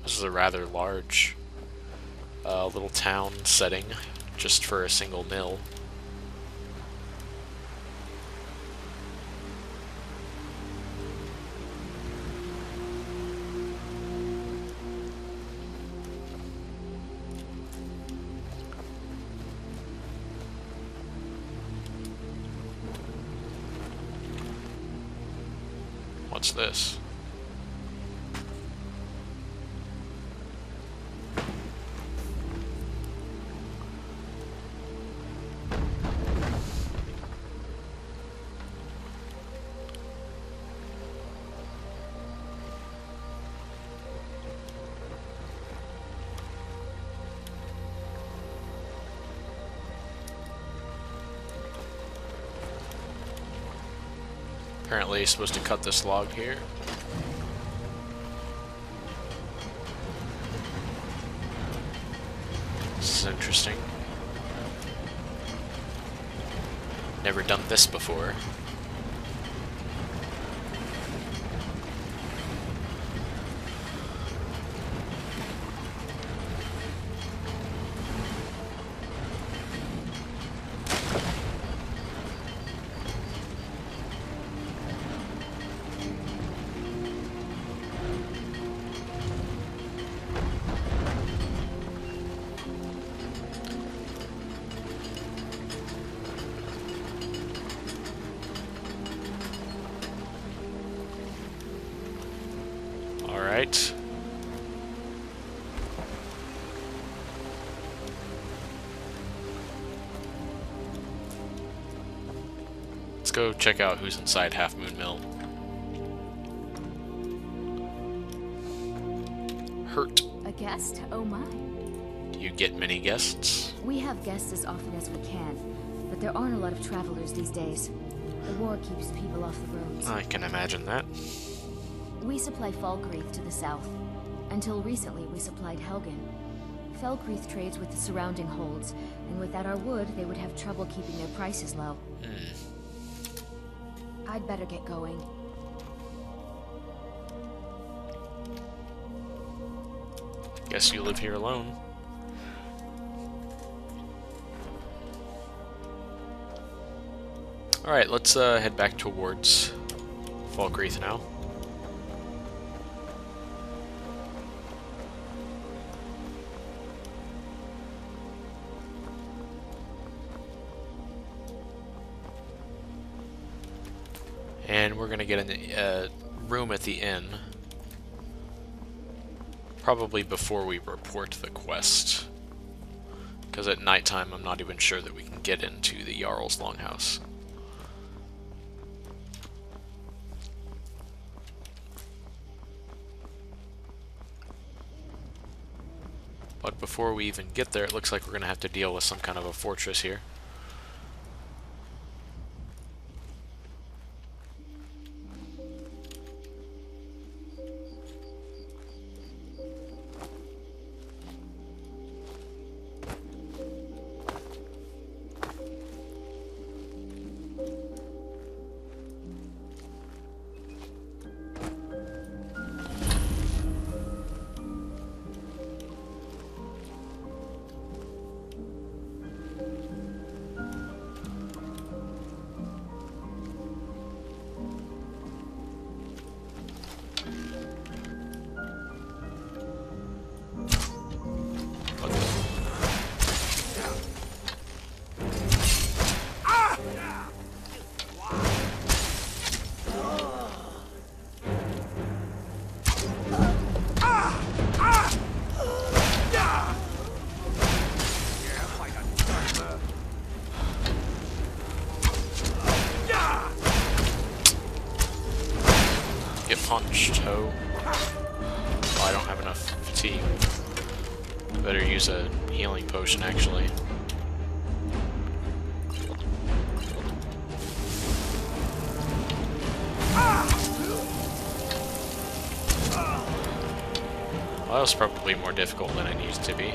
This is a rather large little town setting just for a single mill. What's this? Apparently you're supposed to cut this log here. This is interesting. Never done this before. Alright. Let's go check out who's inside Half Moon Mill. Hurt. A guest? Oh my. Do you get many guests? We have guests as often as we can, but there aren't a lot of travelers these days. The war keeps people off the roads. I can imagine that. We supply Falkreath to the south. Until recently, we supplied Helgen. Falkreath trades with the surrounding holds, and without our wood, they would have trouble keeping their prices low. I'd better get going. Guess you live here alone. Alright, let's head back towards Falkreath now. And we're gonna get in the room at the inn. Probably before we report the quest. Because at nighttime I'm not even sure that we can get into the Jarl's Longhouse. But before we even get there, it looks like we're gonna have to deal with some kind of a fortress here. Get punched, ho. Oh, I don't have enough fatigue. Better use a healing potion, actually. Well, that was probably more difficult than it needs to be.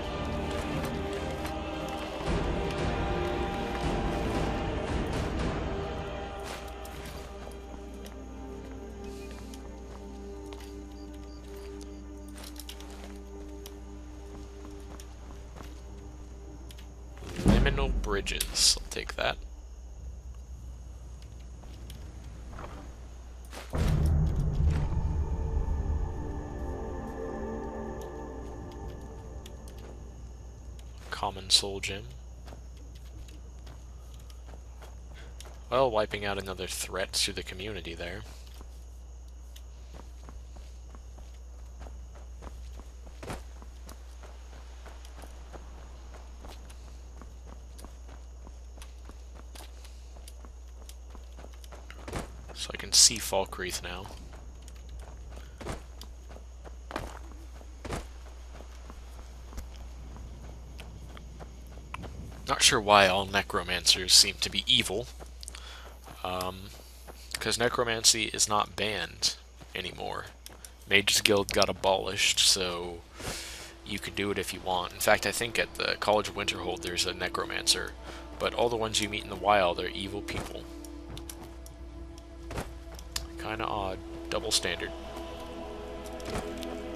Liminal bridges. I'll take that. Common soul gem. Well, wiping out another threat to the community there. So I can see Falkreath now. Not sure why all necromancers seem to be evil. because necromancy is not banned anymore. Mages Guild got abolished, so you can do it if you want. In fact, I think at the College of Winterhold there's a necromancer, but all the ones you meet in the wild are evil people. Kinda odd. Double standard.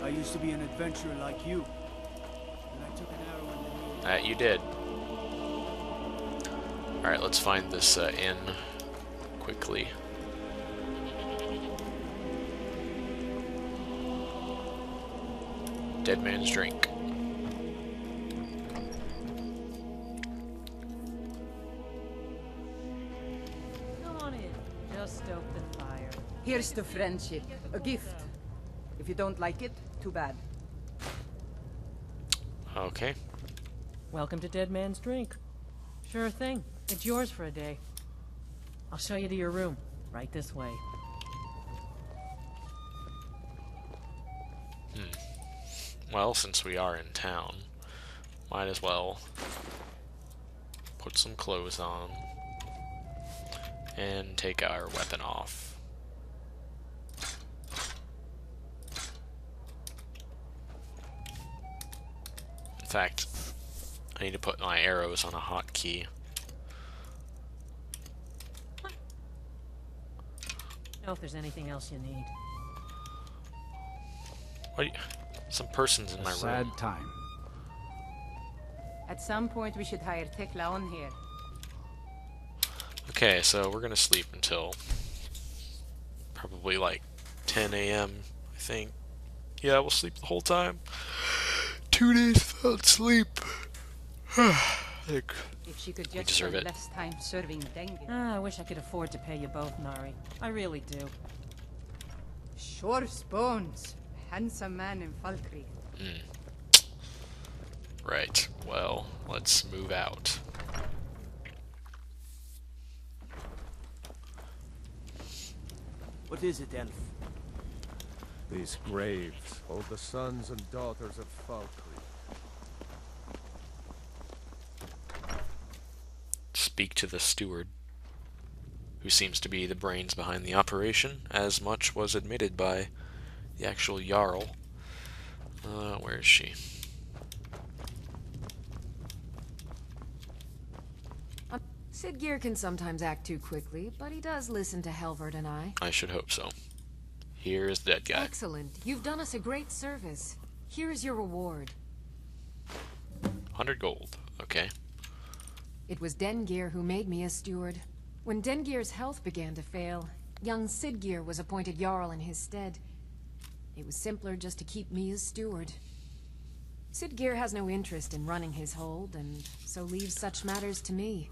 I used to be an adventurer like you. And I took an arrow in the knee. That you did. Alright, let's find this inn quickly. Dead Man's Drink. Come on in. Just stoke the fire. Here's the friendship. A gift. If you don't like it, too bad. Okay. Welcome to Dead Man's Drink. Sure thing. It's yours for a day. I'll show you to your room. Right this way. Well, since we are in town, might as well put some clothes on and take our weapon off. In fact, I need to put my arrows on a hotkey. Know if there's anything else you need. What? Some person's in my room. Sad time. At some point, we should hire Tekla on here. Okay, so we're gonna sleep until probably like 10 a.m. I think. Yeah, we'll sleep the whole time. 2 days without sleep. Like, If she could we just deserve spend it. less time serving dengue. I wish I could afford to pay you both, Nari. I really do. Sure bones. Handsome man in Falkreath. Right. Well, let's move out. What is it, Elf? These graves hold the sons and daughters of Falkreath. Speak to the steward, who seems to be the brains behind the operation, as much was admitted by the actual Jarl. Where is she? Sidgeir can sometimes act too quickly, but he does listen to Helvard and I. I should hope so. Here is the dead guy. Excellent. You've done us a great service. Here is your reward. 100 gold. Okay. It was Dengir who made me a steward. When Dengir's health began to fail, young Sidgeir was appointed Jarl in his stead. It was simpler just to keep me as steward. Sidgeir has no interest in running his hold, and so leaves such matters to me.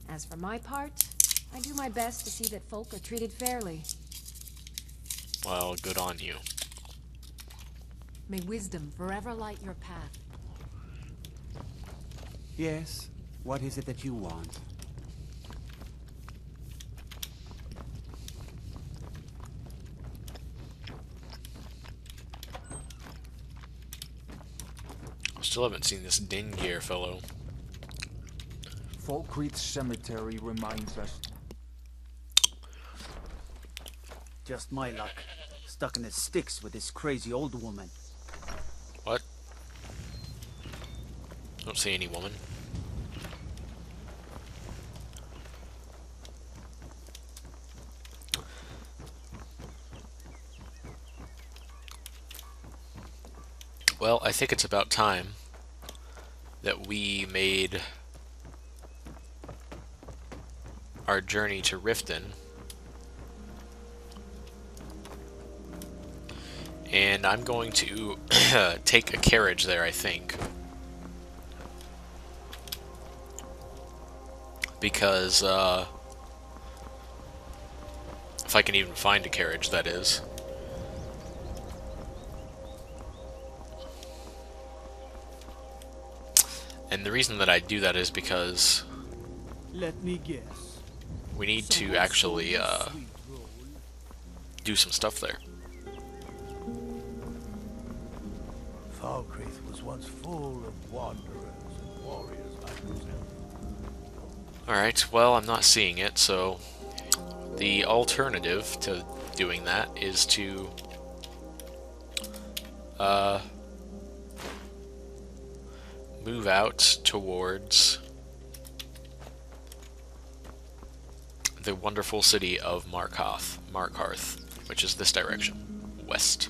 As for my part, I do my best to see that folk are treated fairly. Well, good on you. May wisdom forever light your path. Yes? What is it that you want? Still haven't seen this Dengir fellow. Falkreath Cemetery reminds us. Just my luck. Stuck in the sticks with this crazy old woman. What? Don't see any woman. Well, I think it's about time that we made our journey to Riften. And I'm going to take a carriage there, I think. Because, if I can even find a carriage, that is. And the reason that I do that is because Let me guess. we need to actually do some stuff there. Falkreath was once full of wanderers and warriors like yourself. Alright, well, I'm not seeing it, so The alternative to doing that is to move out towards the wonderful city of Markarth, which is this direction, west.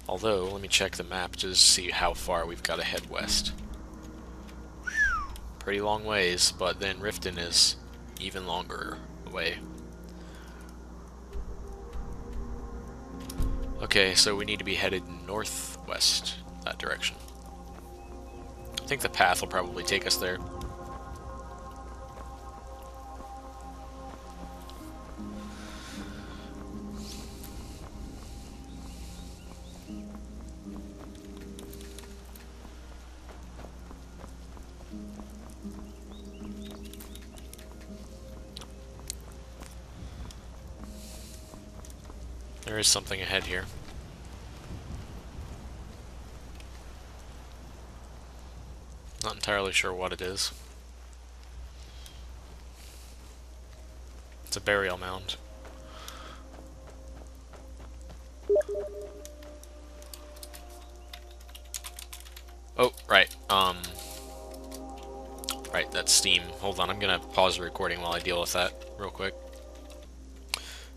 Although, let me check the map to see how far we've got to head west. Pretty long ways, but then Riften is even longer away. Okay, so we need to be headed northwest, that direction. I think the path will probably take us there. There is something ahead here. Not entirely sure what it is. It's a burial mound. Oh, right. Right, that's Steam. Hold on, I'm gonna pause the recording while I deal with that real quick.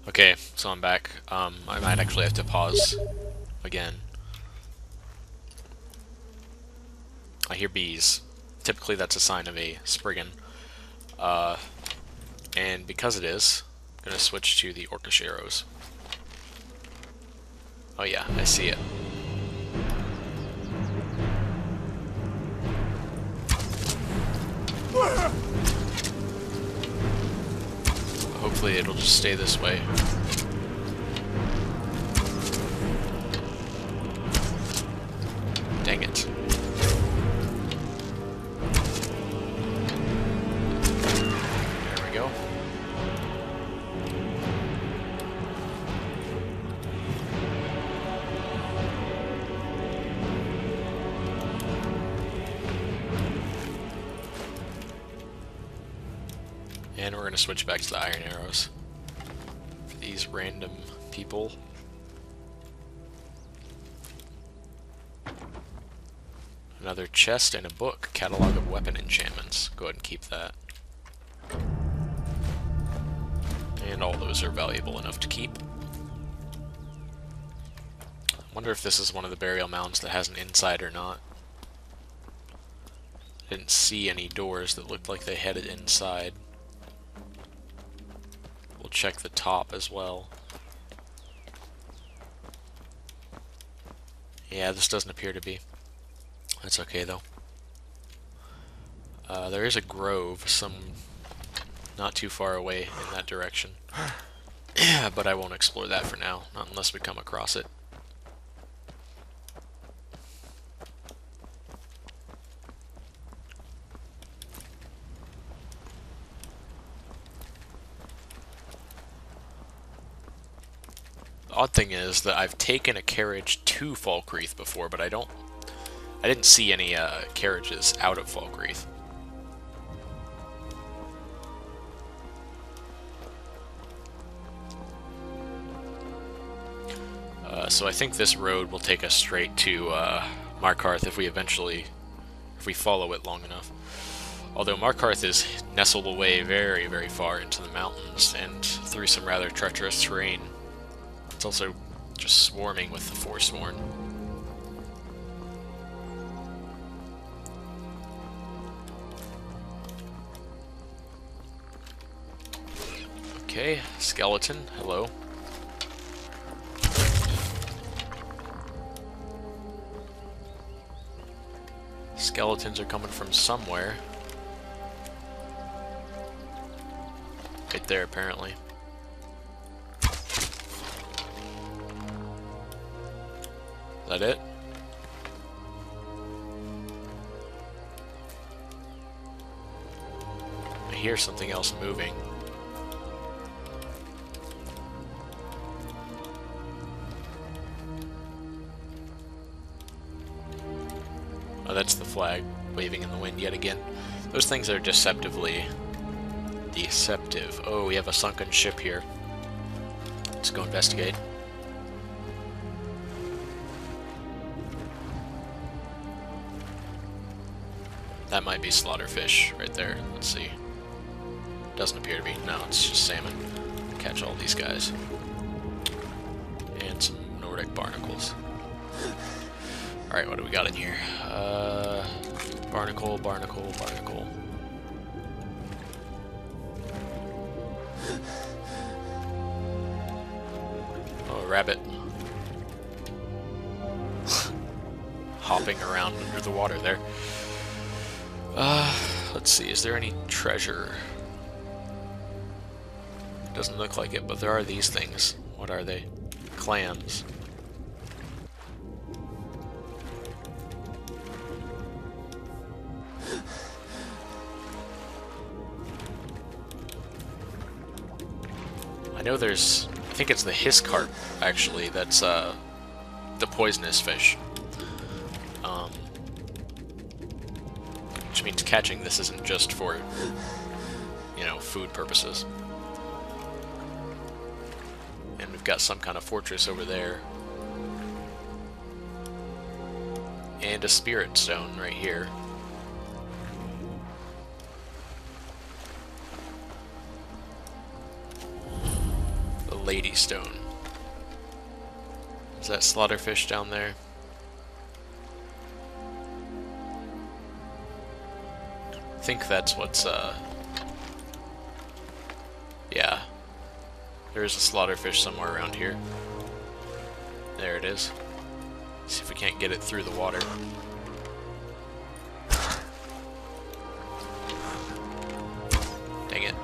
Okay, so I'm back. I might actually have to pause again. I hear bees. Typically that's a sign of a Spriggan. And because it is, I'm going to switch to the Orcish arrows. Oh yeah, I see it. Hopefully it'll just stay this way. Dang it. There we go. And we're going to switch back to the iron arrows for these random people. Another chest and a book, catalog of weapon enchantments. Go ahead and keep that. And all those are valuable enough to keep. I wonder if this is one of the burial mounds that has an inside or not. I didn't see any doors that looked like they headed inside. We'll check the top as well. Yeah, this doesn't appear to be. That's okay though. There is a grove not too far away in that direction. But I won't explore that for now, not unless we come across it. The odd thing is that I've taken a carriage to Falkreath before, but I didn't see any carriages out of Falkreath. So I think this road will take us straight to Markarth if we follow it long enough. Although Markarth is nestled away very, very far into the mountains and through some rather treacherous terrain. It's also just swarming with the Forsworn. Okay, skeleton, hello. Skeletons are coming from somewhere. Right there, apparently. Is that it? I hear something else moving. Oh, that's the flag waving in the wind yet again. Those things are deceptively Deceptive. Oh, we have a sunken ship here. Let's go investigate. That might be slaughterfish right there. Let's see. Doesn't appear to be. No, it's just salmon. Catch all these guys. And some Nordic barnacles. Alright, what do we got in here? Barnacle, barnacle, barnacle. Oh, a rabbit. Hopping around under the water there. Let's see, is there any treasure? Doesn't look like it, but there are these things. What are they? Clams. I know there's, I think it's the hiss carp, actually, that's the poisonous fish. Which means catching this isn't just for, you know, food purposes. And we've got some kind of fortress over there. And a spirit stone right here. The Lady Stone. Is that slaughterfish down there? I think that's what's, yeah. There's a slaughterfish somewhere around here. There it is. See if we can't get it through the water. Dang it.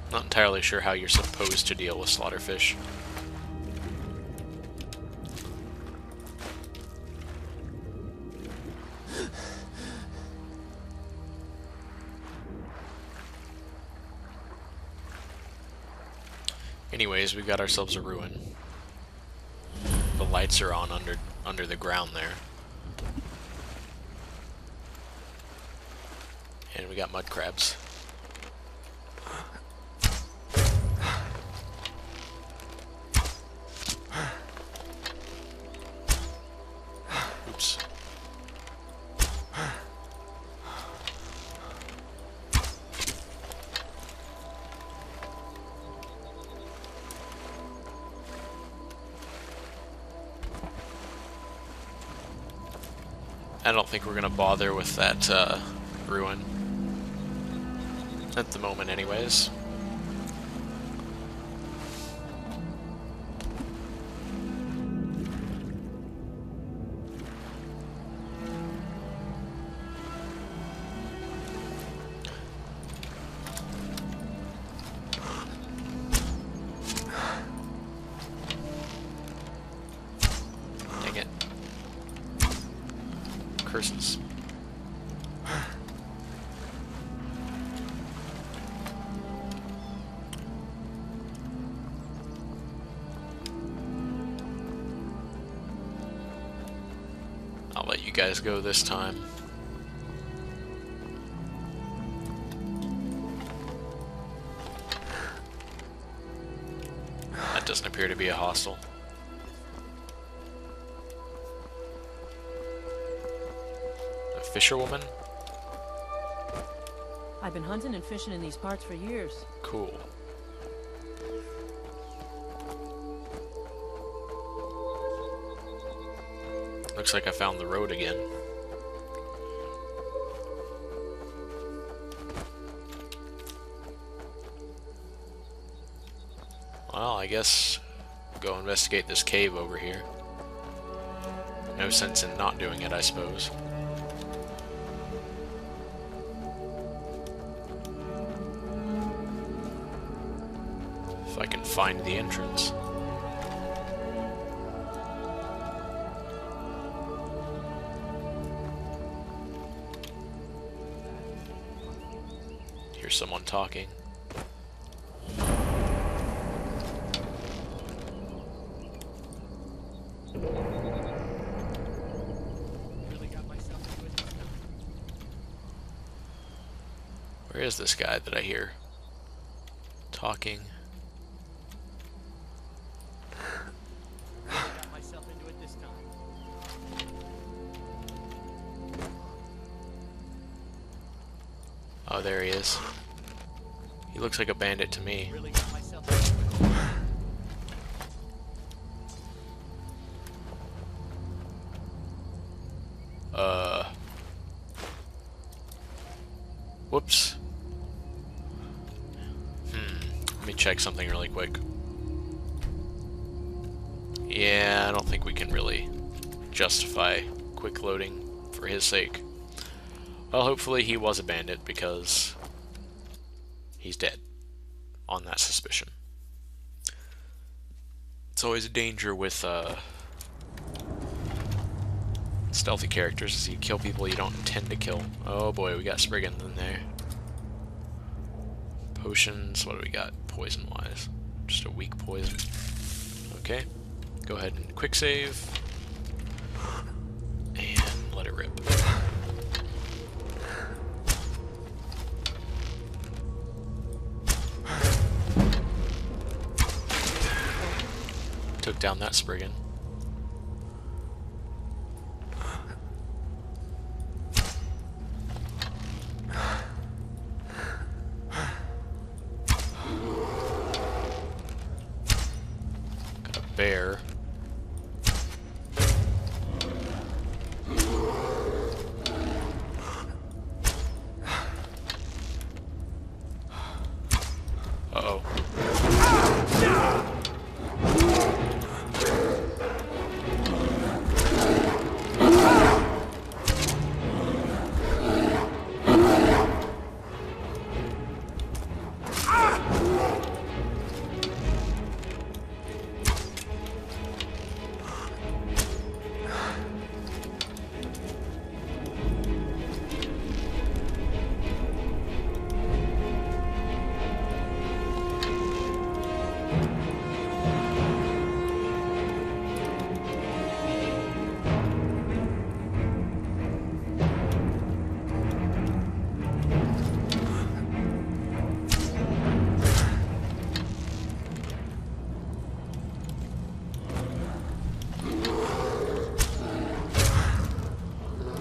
Not entirely sure how you're supposed to deal with slaughterfish. Anyways, we've got ourselves a ruin. The lights are on under the ground there. And we got mud crabs. Oops. I don't think we're gonna bother with that ruin at the moment anyways. Curses. I'll let you guys go this time. That doesn't appear to be a hostile. Fisherwoman? I've been hunting and fishing in these parts for years. Cool. Looks like I found the road again. Well, I guess go investigate this cave over here. No sense in not doing it, I suppose. If I can find the entrance. Hear someone talking. Where is this guy that I hear talking? Oh, there he is. He looks like a bandit to me. Whoops. Let me check something really quick. Yeah, I don't think we can really justify quick loading for his sake. Well, hopefully he was a bandit, because he's dead on that suspicion. It's always a danger with stealthy characters, is you kill people you don't intend to kill. Oh boy, we got Spriggans in there. Potions, what do we got poison-wise? Just a weak poison. Okay, go ahead and quick save. And let it rip. Took down that Spriggan. Got a bear. Uh-oh.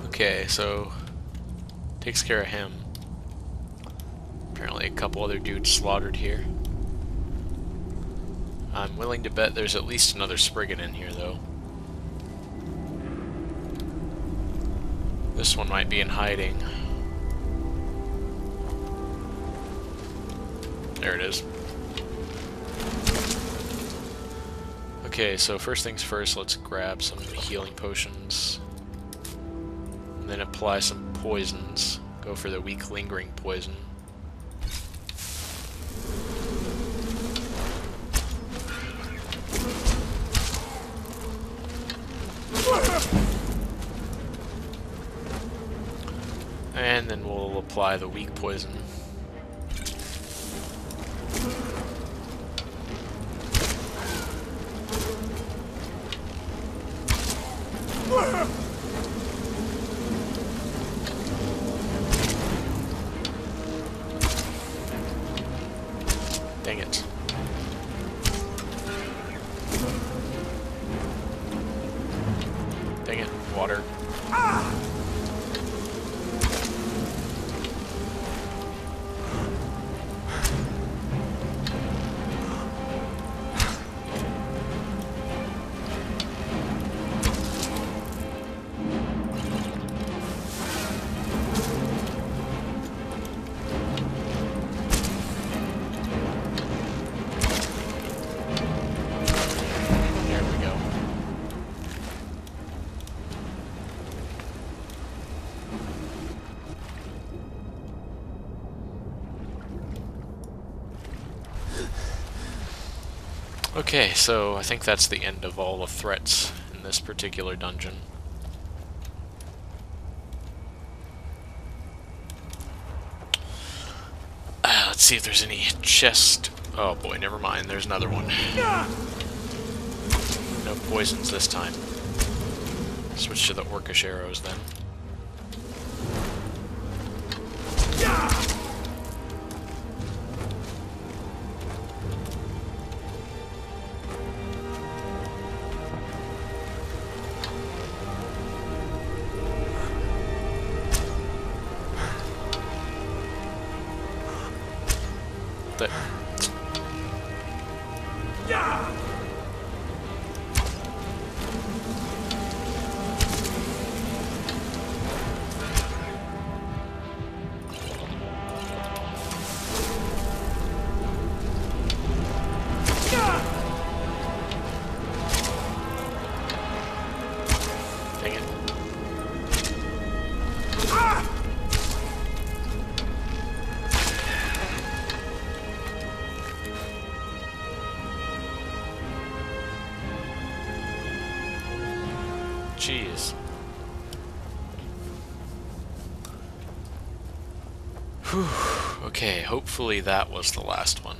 Okay, so takes care of him. Apparently a couple other dudes slaughtered here. I'm willing to bet there's at least another Spriggan in here, though. This one might be in hiding. There it is. Okay, so first things first, let's grab some healing potions. And then apply some poisons. Go for the weak lingering poison. And then we'll apply the weak poison. Dang it. Dang it, water. Okay, so I think that's the end of all the threats in this particular dungeon. Let's see if there's any chest. Oh boy, never mind, there's another one. No poisons this time. Switch to the orcish arrows then. with it. Dang it. Jeez. Whew. Okay, hopefully that was the last one.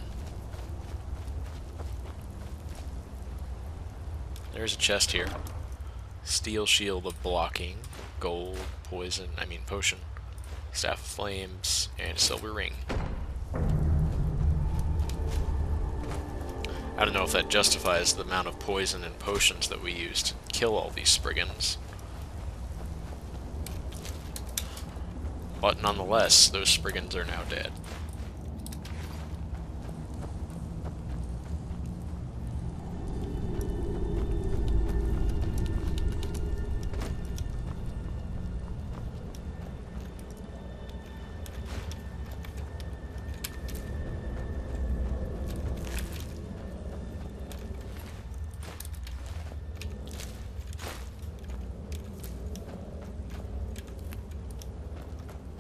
There's a chest here. Steel shield of blocking, gold, potion, staff of flames, and a silver ring. I don't know if that justifies the amount of poison and potions that we used to kill all these Spriggans. But nonetheless, those Spriggans are now dead.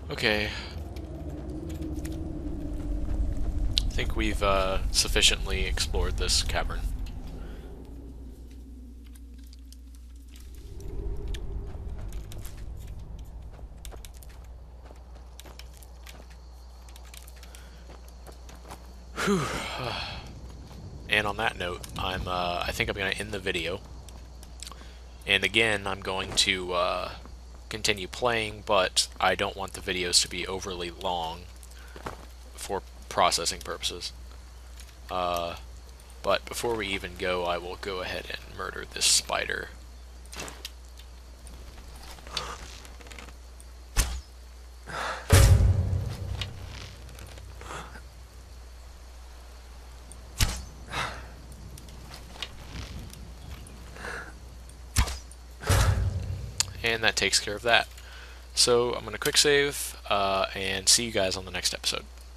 Okay. I think we've sufficiently explored this cavern. Whew. And on that note, I think I'm going to end the video. And again, I'm going to continue playing, but I don't want the videos to be overly long for processing purposes. But before we even go, I will go ahead and murder this spider. And that takes care of that. So I'm going to quick save and see you guys on the next episode.